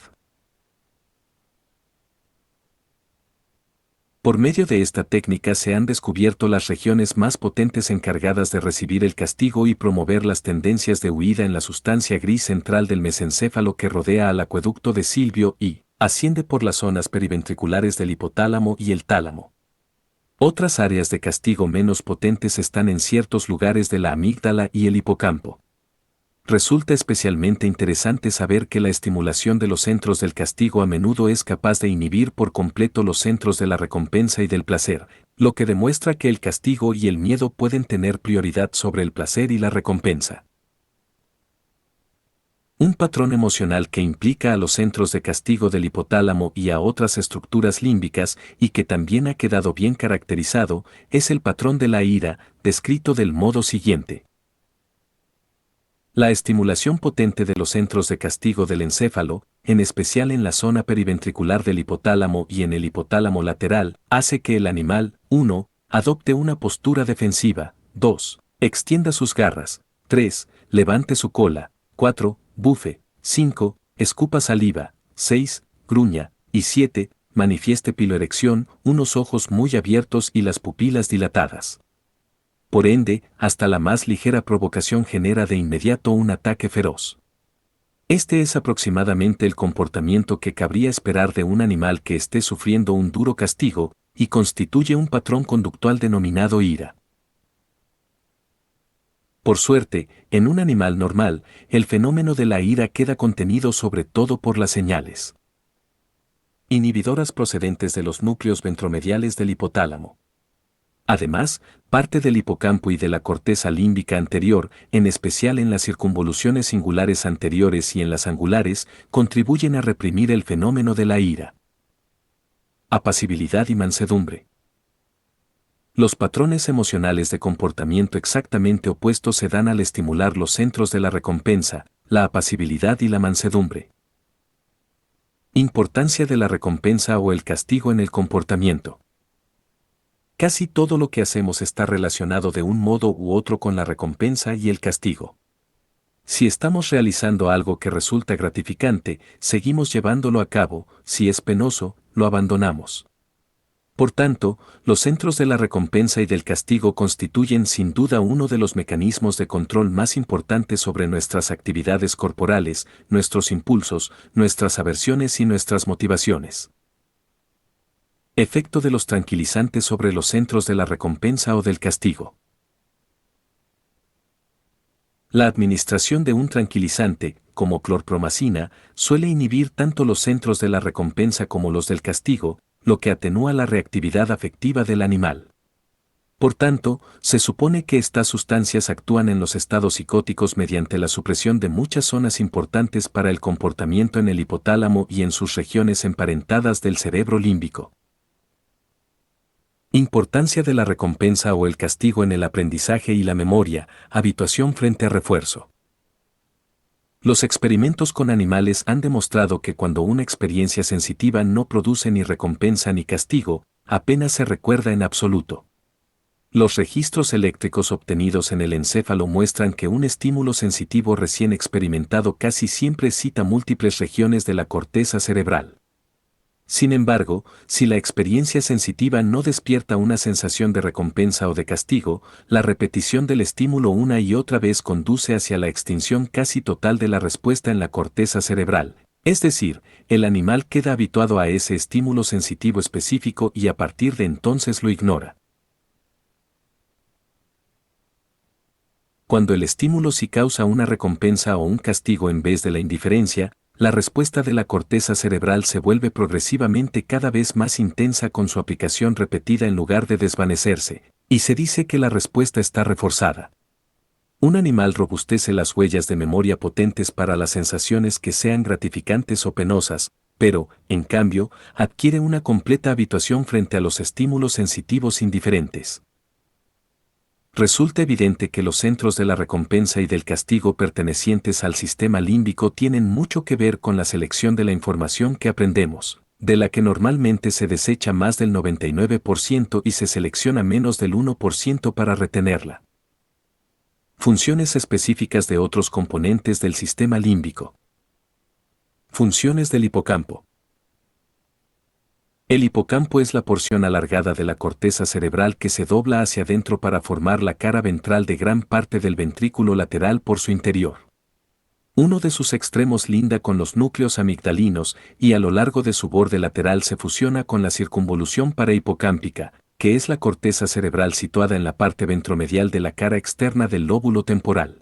Por medio de esta técnica se han descubierto las regiones más potentes encargadas de recibir el castigo y promover las tendencias de huida en la sustancia gris central del mesencéfalo que rodea al acueducto de Silvio y asciende por las zonas periventriculares del hipotálamo y el tálamo. Otras áreas de castigo menos potentes están en ciertos lugares de la amígdala y el hipocampo. Resulta especialmente interesante saber que la estimulación de los centros del castigo a menudo es capaz de inhibir por completo los centros de la recompensa y del placer, lo que demuestra que el castigo y el miedo pueden tener prioridad sobre el placer y la recompensa. Un patrón emocional que implica a los centros de castigo del hipotálamo y a otras estructuras límbicas y que también ha quedado bien caracterizado, es el patrón de la ira, descrito del modo siguiente. La estimulación potente de los centros de castigo del encéfalo, en especial en la zona periventricular del hipotálamo y en el hipotálamo lateral, hace que el animal, 1. Adopte una postura defensiva, 2. Extienda sus garras, 3. Levante su cola, 4. Bufe, 5. Escupa saliva, 6. Gruña, y 7. Manifieste piloerección, unos ojos muy abiertos y las pupilas dilatadas. Por ende, hasta la más ligera provocación genera de inmediato un ataque feroz. Este es aproximadamente el comportamiento que cabría esperar de un animal que esté sufriendo un duro castigo, y constituye un patrón conductual denominado ira. Por suerte, en un animal normal, el fenómeno de la ira queda contenido sobre todo por las señales inhibidoras procedentes de los núcleos ventromediales del hipotálamo. Además, parte del hipocampo y de la corteza límbica anterior, en especial en las circunvoluciones singulares anteriores y en las angulares, contribuyen a reprimir el fenómeno de la ira. Apacibilidad y mansedumbre. Los patrones emocionales de comportamiento exactamente opuestos se dan al estimular los centros de la recompensa, la apacibilidad y la mansedumbre. Importancia de la recompensa o el castigo en el comportamiento. Casi todo lo que hacemos está relacionado de un modo u otro con la recompensa y el castigo. Si estamos realizando algo que resulta gratificante, seguimos llevándolo a cabo, si es penoso, lo abandonamos. Por tanto, los centros de la recompensa y del castigo constituyen sin duda uno de los mecanismos de control más importantes sobre nuestras actividades corporales, nuestros impulsos, nuestras aversiones y nuestras motivaciones. Efecto de los tranquilizantes sobre los centros de la recompensa o del castigo. La administración de un tranquilizante, como clorpromacina, suele inhibir tanto los centros de la recompensa como los del castigo, lo que atenúa la reactividad afectiva del animal. Por tanto, se supone que estas sustancias actúan en los estados psicóticos mediante la supresión de muchas zonas importantes para el comportamiento en el hipotálamo y en sus regiones emparentadas del cerebro límbico. Importancia de la recompensa o el castigo en el aprendizaje y la memoria, habituación frente a refuerzo. Los experimentos con animales han demostrado que cuando una experiencia sensitiva no produce ni recompensa ni castigo, apenas se recuerda en absoluto. Los registros eléctricos obtenidos en el encéfalo muestran que un estímulo sensitivo recién experimentado casi siempre cita múltiples regiones de la corteza cerebral. Sin embargo, si la experiencia sensitiva no despierta una sensación de recompensa o de castigo, la repetición del estímulo una y otra vez conduce hacia la extinción casi total de la respuesta en la corteza cerebral. Es decir, el animal queda habituado a ese estímulo sensitivo específico y a partir de entonces lo ignora. Cuando el estímulo sí causa una recompensa o un castigo en vez de la indiferencia, la respuesta de la corteza cerebral se vuelve progresivamente cada vez más intensa con su aplicación repetida en lugar de desvanecerse, y se dice que la respuesta está reforzada. Un animal robustece las huellas de memoria potentes para las sensaciones que sean gratificantes o penosas, pero, en cambio, adquiere una completa habituación frente a los estímulos sensitivos indiferentes. Resulta evidente que los centros de la recompensa y del castigo pertenecientes al sistema límbico tienen mucho que ver con la selección de la información que aprendemos, de la que normalmente se desecha más del 99% y se selecciona menos del 1% para retenerla. Funciones específicas de otros componentes del sistema límbico. Funciones del hipocampo. El hipocampo es la porción alargada de la corteza cerebral que se dobla hacia adentro para formar la cara ventral de gran parte del ventrículo lateral por su interior. Uno de sus extremos linda con los núcleos amigdalinos y a lo largo de su borde lateral se fusiona con la circunvolución parahipocámpica, que es la corteza cerebral situada en la parte ventromedial de la cara externa del lóbulo temporal.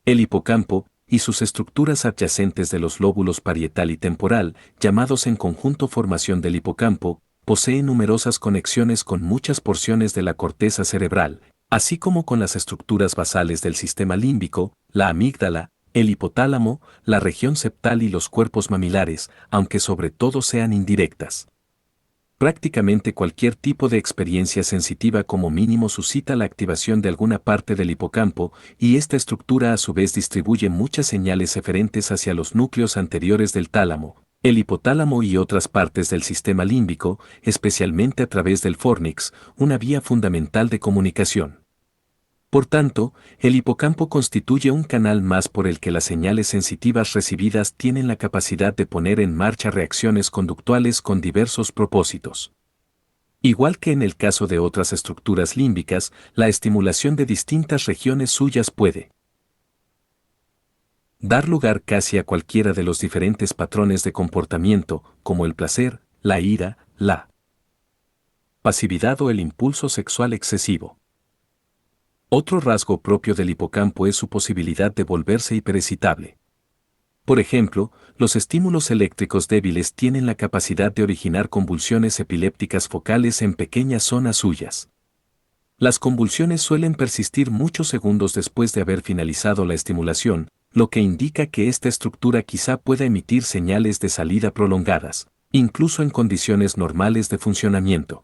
El hipocampo, y sus estructuras adyacentes de los lóbulos parietal y temporal, llamados en conjunto formación del hipocampo, poseen numerosas conexiones con muchas porciones de la corteza cerebral, así como con las estructuras basales del sistema límbico, la amígdala, el hipotálamo, la región septal y los cuerpos mamilares, aunque sobre todo sean indirectas. Prácticamente cualquier tipo de experiencia sensitiva como mínimo suscita la activación de alguna parte del hipocampo, y esta estructura a su vez distribuye muchas señales eferentes hacia los núcleos anteriores del tálamo, el hipotálamo y otras partes del sistema límbico, especialmente a través del fórnix, una vía fundamental de comunicación. Por tanto, el hipocampo constituye un canal más por el que las señales sensitivas recibidas tienen la capacidad de poner en marcha reacciones conductuales con diversos propósitos. Igual que en el caso de otras estructuras límbicas, la estimulación de distintas regiones suyas puede dar lugar casi a cualquiera de los diferentes patrones de comportamiento, como el placer, la ira, la pasividad o el impulso sexual excesivo. Otro rasgo propio del hipocampo es su posibilidad de volverse hiperexcitable. Por ejemplo, los estímulos eléctricos débiles tienen la capacidad de originar convulsiones epilépticas focales en pequeñas zonas suyas. Las convulsiones suelen persistir muchos segundos después de haber finalizado la estimulación, lo que indica que esta estructura quizá pueda emitir señales de salida prolongadas, incluso en condiciones normales de funcionamiento.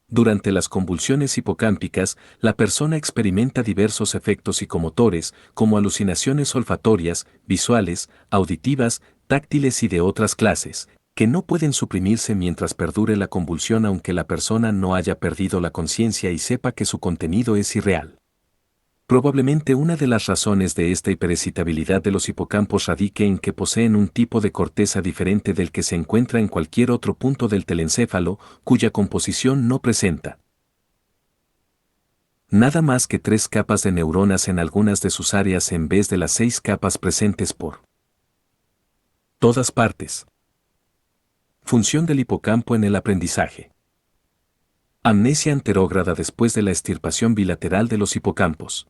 Durante las convulsiones hipocámpicas, la persona experimenta diversos efectos psicomotores, como alucinaciones olfatorias, visuales, auditivas, táctiles y de otras clases, que no pueden suprimirse mientras perdure la convulsión aunque la persona no haya perdido la conciencia y sepa que su contenido es irreal. Probablemente una de las razones de esta hiperexcitabilidad de los hipocampos radique en que poseen un tipo de corteza diferente del que se encuentra en cualquier otro punto del telencéfalo, cuya composición no presenta nada más que 3 capas de neuronas en algunas de sus áreas en vez de las 6 capas presentes por todas partes. Función del hipocampo en el aprendizaje. Amnesia anterógrada después de la extirpación bilateral de los hipocampos.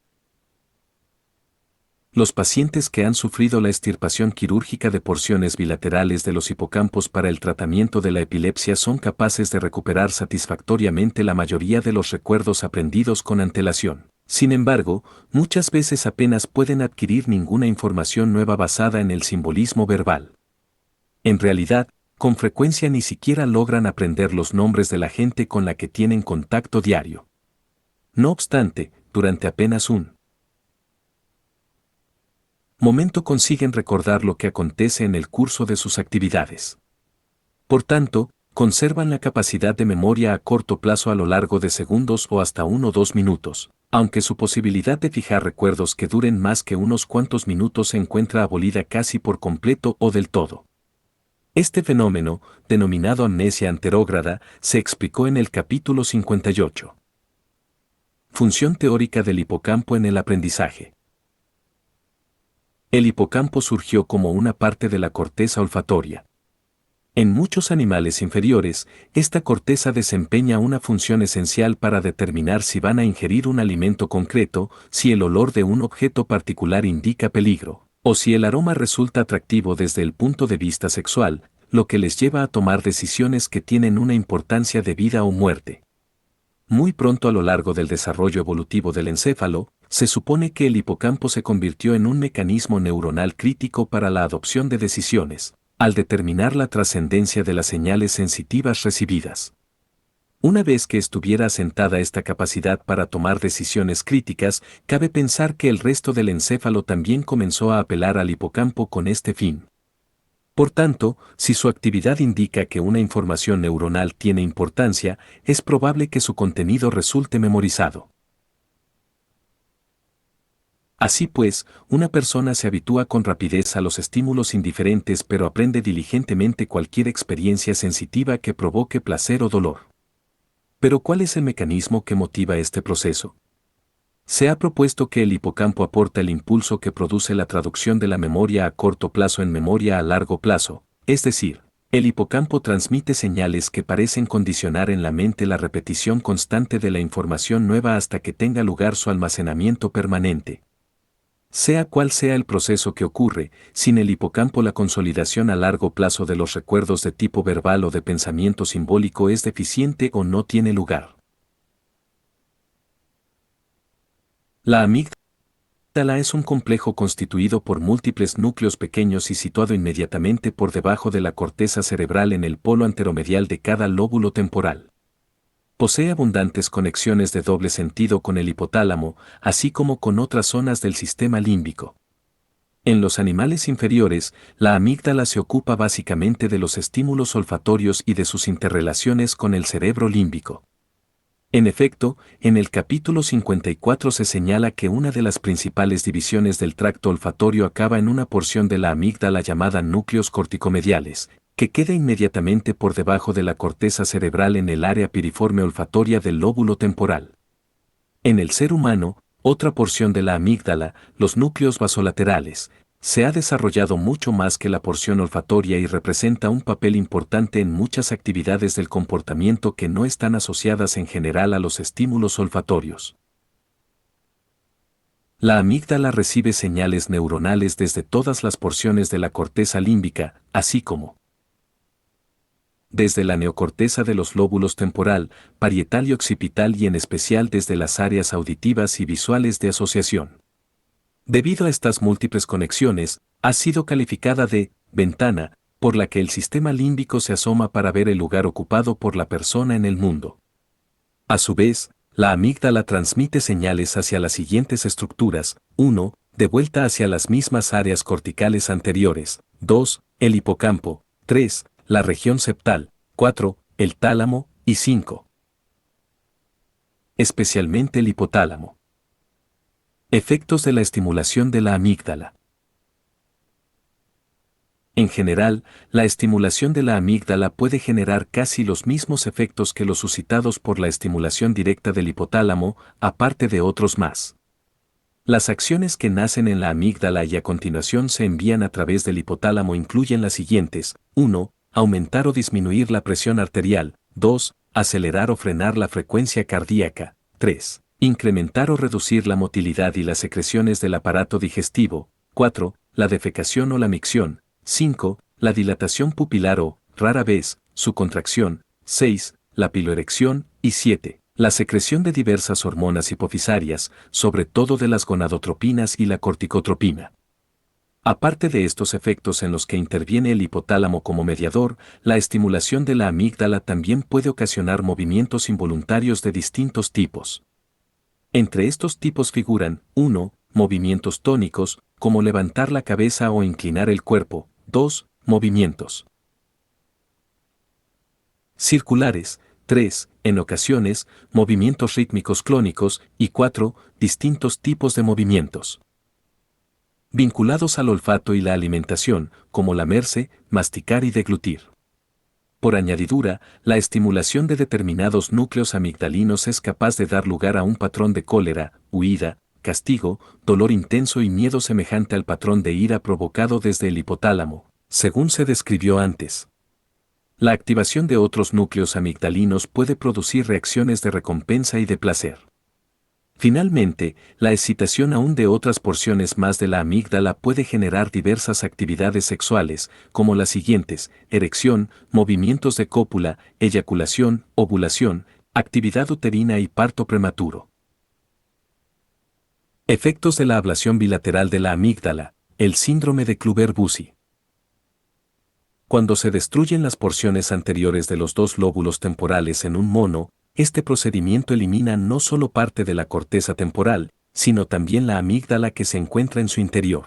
Los pacientes que han sufrido la extirpación quirúrgica de porciones bilaterales de los hipocampos para el tratamiento de la epilepsia son capaces de recuperar satisfactoriamente la mayoría de los recuerdos aprendidos con antelación. Sin embargo, muchas veces apenas pueden adquirir ninguna información nueva basada en el simbolismo verbal. En realidad, con frecuencia ni siquiera logran aprender los nombres de la gente con la que tienen contacto diario. No obstante, durante apenas un momento consiguen recordar lo que acontece en el curso de sus actividades. Por tanto, conservan la capacidad de memoria a corto plazo a lo largo de segundos o hasta 1 o 2 minutos, aunque su posibilidad de fijar recuerdos que duren más que unos cuantos minutos se encuentra abolida casi por completo o del todo. Este fenómeno, denominado amnesia anterógrada, se explicó en el capítulo 58. Función teórica del hipocampo en el aprendizaje. El hipocampo surgió como una parte de la corteza olfatoria. En muchos animales inferiores, esta corteza desempeña una función esencial para determinar si van a ingerir un alimento concreto, si el olor de un objeto particular indica peligro, o si el aroma resulta atractivo desde el punto de vista sexual, lo que les lleva a tomar decisiones que tienen una importancia de vida o muerte. Muy pronto a lo largo del desarrollo evolutivo del encéfalo, se supone que el hipocampo se convirtió en un mecanismo neuronal crítico para la adopción de decisiones, al determinar la trascendencia de las señales sensitivas recibidas. Una vez que estuviera asentada esta capacidad para tomar decisiones críticas, cabe pensar que el resto del encéfalo también comenzó a apelar al hipocampo con este fin. Por tanto, si su actividad indica que una información neuronal tiene importancia, es probable que su contenido resulte memorizado. Así pues, una persona se habitúa con rapidez a los estímulos indiferentes pero aprende diligentemente cualquier experiencia sensitiva que provoque placer o dolor. Pero ¿cuál es el mecanismo que motiva este proceso? Se ha propuesto que el hipocampo aporta el impulso que produce la traducción de la memoria a corto plazo en memoria a largo plazo, es decir, el hipocampo transmite señales que parecen condicionar en la mente la repetición constante de la información nueva hasta que tenga lugar su almacenamiento permanente. Sea cual sea el proceso que ocurre, sin el hipocampo la consolidación a largo plazo de los recuerdos de tipo verbal o de pensamiento simbólico es deficiente o no tiene lugar. La amígdala es un complejo constituido por múltiples núcleos pequeños y situado inmediatamente por debajo de la corteza cerebral en el polo anteromedial de cada lóbulo temporal. Posee abundantes conexiones de doble sentido con el hipotálamo, así como con otras zonas del sistema límbico. En los animales inferiores, la amígdala se ocupa básicamente de los estímulos olfatorios y de sus interrelaciones con el cerebro límbico. En efecto, en el capítulo 54 se señala que una de las principales divisiones del tracto olfatorio acaba en una porción de la amígdala llamada núcleos corticomediales, que queda inmediatamente por debajo de la corteza cerebral en el área piriforme olfatoria del lóbulo temporal. En el ser humano, otra porción de la amígdala, los núcleos basolaterales, se ha desarrollado mucho más que la porción olfatoria y representa un papel importante en muchas actividades del comportamiento que no están asociadas en general a los estímulos olfatorios. La amígdala recibe señales neuronales desde todas las porciones de la corteza límbica, así como desde la neocorteza de los lóbulos temporal, parietal y occipital y en especial desde las áreas auditivas y visuales de asociación. Debido a estas múltiples conexiones, ha sido calificada de ventana, por la que el sistema límbico se asoma para ver el lugar ocupado por la persona en el mundo. A su vez, la amígdala transmite señales hacia las siguientes estructuras: 1. De vuelta hacia las mismas áreas corticales anteriores; 2. El hipocampo; 3. La región septal; 4. El tálamo; y 5. Especialmente el hipotálamo. Efectos de la estimulación de la amígdala. En general, la estimulación de la amígdala puede generar casi los mismos efectos que los suscitados por la estimulación directa del hipotálamo, aparte de otros más. Las acciones que nacen en la amígdala y a continuación se envían a través del hipotálamo incluyen las siguientes: 1. Aumentar o disminuir la presión arterial. 2. Acelerar o frenar la frecuencia cardíaca. 3. Incrementar o reducir la motilidad y las secreciones del aparato digestivo. 4. La defecación o la micción. 5. La dilatación pupilar o, rara vez, su contracción. 6. La piloerección. Y 7. La secreción de diversas hormonas hipofisarias, sobre todo de las gonadotropinas y la corticotropina. Aparte de estos efectos en los que interviene el hipotálamo como mediador, la estimulación de la amígdala también puede ocasionar movimientos involuntarios de distintos tipos. Entre estos tipos figuran: 1. Movimientos tónicos, como levantar la cabeza o inclinar el cuerpo. 2. Movimientos circulares. 3. En ocasiones, movimientos rítmicos clónicos. Y 4. Distintos tipos de movimientos vinculados al olfato y la alimentación, como lamerse, masticar y deglutir. Por añadidura, la estimulación de determinados núcleos amigdalinos es capaz de dar lugar a un patrón de cólera, huida, castigo, dolor intenso y miedo semejante al patrón de ira provocado desde el hipotálamo, según se describió antes. La activación de otros núcleos amigdalinos puede producir reacciones de recompensa y de placer. Finalmente, la excitación aún de otras porciones más de la amígdala puede generar diversas actividades sexuales, como las siguientes: erección, movimientos de cópula, eyaculación, ovulación, actividad uterina y parto prematuro. Efectos de la ablación bilateral de la amígdala, el síndrome de Kluver-Bucy. Cuando se destruyen las porciones anteriores de los dos lóbulos temporales en un mono, este procedimiento elimina no solo parte de la corteza temporal, sino también la amígdala que se encuentra en su interior.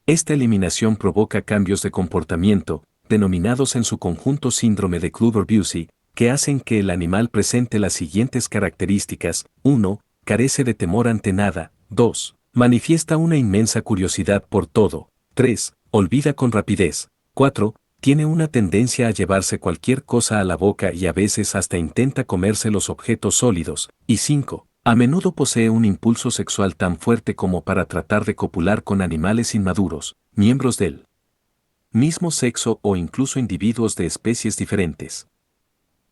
Esta eliminación provoca cambios de comportamiento, denominados en su conjunto síndrome de Kluver-Bucy, que hacen que el animal presente las siguientes características: 1. Carece de temor ante nada. 2. Manifiesta una inmensa curiosidad por todo. 3. Olvida con rapidez. 4. Tiene una tendencia a llevarse cualquier cosa a la boca y a veces hasta intenta comerse los objetos sólidos. Y 5. A menudo posee un impulso sexual tan fuerte como para tratar de copular con animales inmaduros, miembros del mismo sexo o incluso individuos de especies diferentes.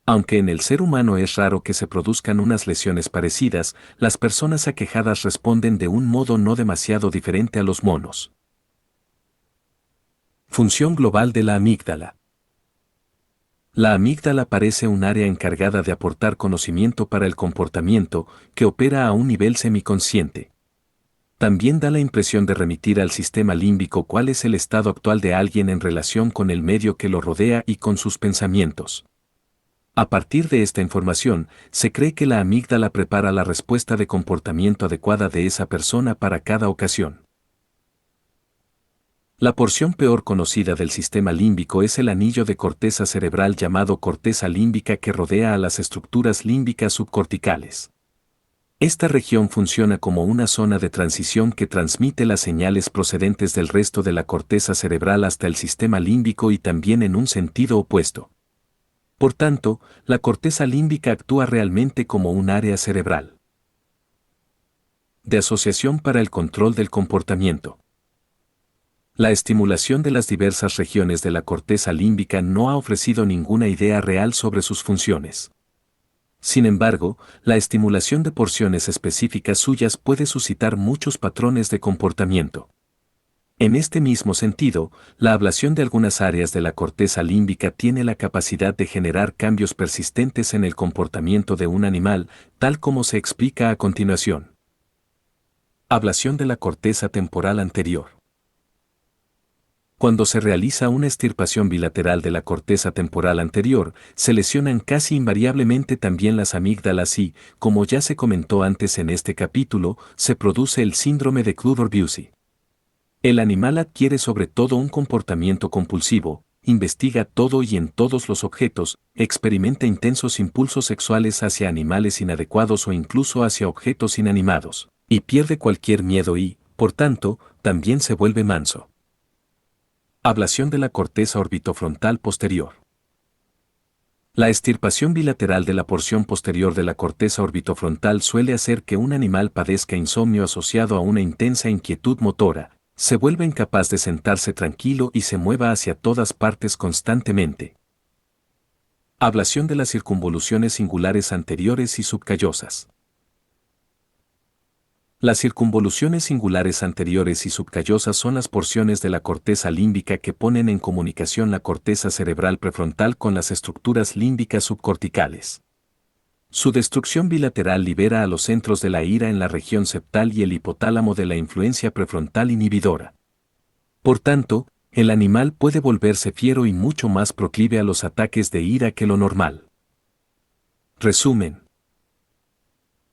Aunque en el ser humano es raro que se produzcan unas lesiones parecidas, las personas aquejadas responden de un modo no demasiado diferente a los monos. Función global de la amígdala. La amígdala parece un área encargada de aportar conocimiento para el comportamiento, que opera a un nivel semiconsciente. También da la impresión de remitir al sistema límbico cuál es el estado actual de alguien en relación con el medio que lo rodea y con sus pensamientos. A partir de esta información, se cree que la amígdala prepara la respuesta de comportamiento adecuada de esa persona para cada ocasión. La porción peor conocida del sistema límbico es el anillo de corteza cerebral llamado corteza límbica que rodea a las estructuras límbicas subcorticales. Esta región funciona como una zona de transición que transmite las señales procedentes del resto de la corteza cerebral hasta el sistema límbico y también en un sentido opuesto. Por tanto, la corteza límbica actúa realmente como un área cerebral de asociación para el control del comportamiento. La estimulación de las diversas regiones de la corteza límbica no ha ofrecido ninguna idea real sobre sus funciones. Sin embargo, la estimulación de porciones específicas suyas puede suscitar muchos patrones de comportamiento. En este mismo sentido, la ablación de algunas áreas de la corteza límbica tiene la capacidad de generar cambios persistentes en el comportamiento de un animal, tal como se explica a continuación. Ablación de la corteza temporal anterior. Cuando se realiza una extirpación bilateral de la corteza temporal anterior, se lesionan casi invariablemente también las amígdalas y, como ya se comentó antes en este capítulo, se produce el síndrome de Kluver-Bucy. El animal adquiere sobre todo un comportamiento compulsivo, investiga todo y en todos los objetos, experimenta intensos impulsos sexuales hacia animales inadecuados o incluso hacia objetos inanimados. Y pierde cualquier miedo y, por tanto, también se vuelve manso. Ablación de la corteza orbitofrontal posterior. La extirpación bilateral de la porción posterior de la corteza orbitofrontal suele hacer que un animal padezca insomnio asociado a una intensa inquietud motora, se vuelva incapaz de sentarse tranquilo y se mueva hacia todas partes constantemente. Ablación de las circunvoluciones singulares anteriores y subcallosas. Las circunvoluciones singulares anteriores y subcallosas son las porciones de la corteza límbica que ponen en comunicación la corteza cerebral prefrontal con las estructuras límbicas subcorticales. Su destrucción bilateral libera a los centros de la ira en la región septal y el hipotálamo de la influencia prefrontal inhibidora. Por tanto, el animal puede volverse fiero y mucho más proclive a los ataques de ira que lo normal. Resumen.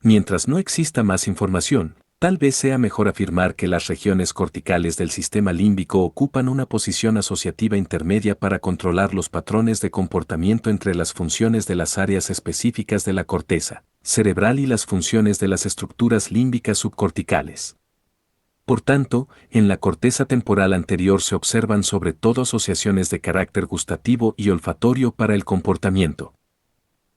Mientras no exista más información, tal vez sea mejor afirmar que las regiones corticales del sistema límbico ocupan una posición asociativa intermedia para controlar los patrones de comportamiento entre las funciones de las áreas específicas de la corteza cerebral y las funciones de las estructuras límbicas subcorticales. Por tanto, en la corteza temporal anterior se observan sobre todo asociaciones de carácter gustativo y olfatorio para el comportamiento.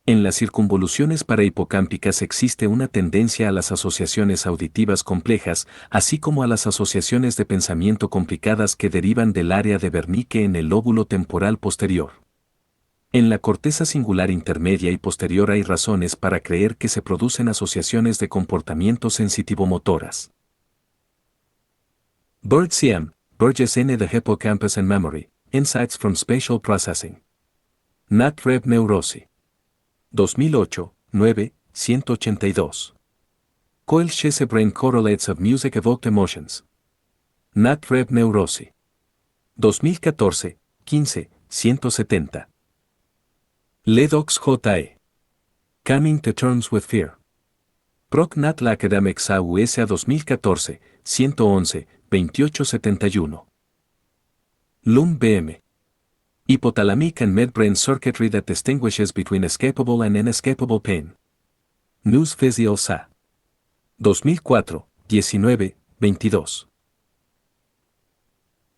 En las circunvoluciones parahipocámpicas existe una tendencia a las asociaciones auditivas complejas, así como a las asociaciones de pensamiento complicadas que derivan del área de Wernicke en el lóbulo temporal posterior. En la corteza singular intermedia y posterior hay razones para creer que se producen asociaciones de comportamiento sensitivo-motoras. Burgess, Burgess N. The Hippocampus and Memory, Insights from Spatial Processing. Nat Reb Neurosi. 2008, 9, 182. Coil Chese Brain Correlates of Music Evoked Emotions. Nat Reb Neurosi. 2014, 15, 170. Ledox J.E. Coming to Terms with Fear. Proc Nat La Academics AUSA 2014, 111, 2871. Lum BM. Hypothalamic and midbrain circuitry that distinguishes between escapable and inescapable pain. News Physio SA. 2004, 19, 22.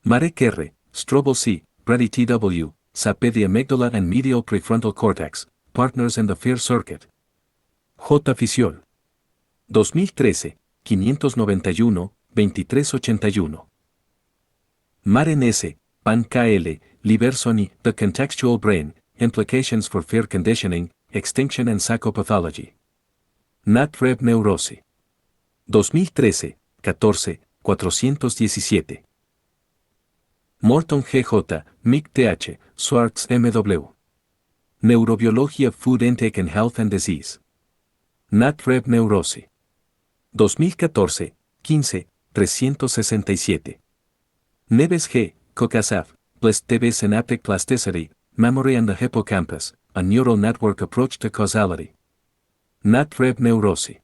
Marek R., Strobel C., Brady T.W., SAPE the amygdala and medial prefrontal cortex, partners in the fear circuit. J. Fisiol. 2013, 591, 2381. Maren S., Pan KL, Libersoni, The Contextual Brain, Implications for Fear Conditioning, Extinction and Psychopathology. Nat Reb Neurosi. 2013, 14, 417. Morton G.J., Mick Th., Swartz M.W. Neurobiología Food Intake and Health and Disease. Nat Reb Neurosi. 2014, 15, 367. Neves G., Kokasaf, TV Synaptic Plasticity, Memory and the Hippocampus, a Neural Network Approach to Causality. Nat Reb Neurosi.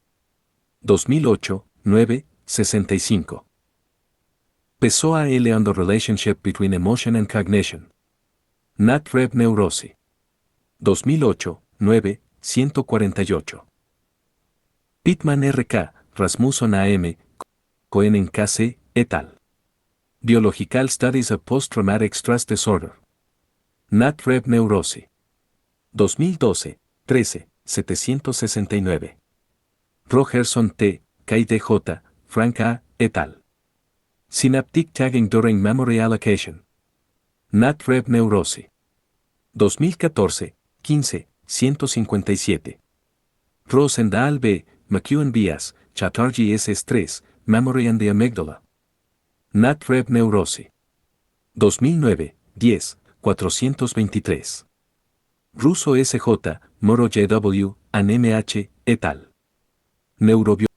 2008, 9, 65. Pessoa L. on the Relationship Between Emotion and Cognition. Nat Reb Neurosi. 2008, 9, 148. Pittman R.K., Rasmussen A.M., Cohen en K.C., et al. Biological Studies of Post-Traumatic Stress Disorder. Nat Reb Neurosi. 2012, 13, 769. Rogerson T., KDJ, Frank A., et al. Synaptic Tagging During Memory Allocation. Nat Reb Neurosi. 2014, 15, 157. Rosendahl B., McEwen Bias, Chatterjee S3, Memory and the Amygdala. Nat Reb Neurosi. 2009, 10, 423. Russo SJ, Moro JW, and MH, et al. Neurobiología.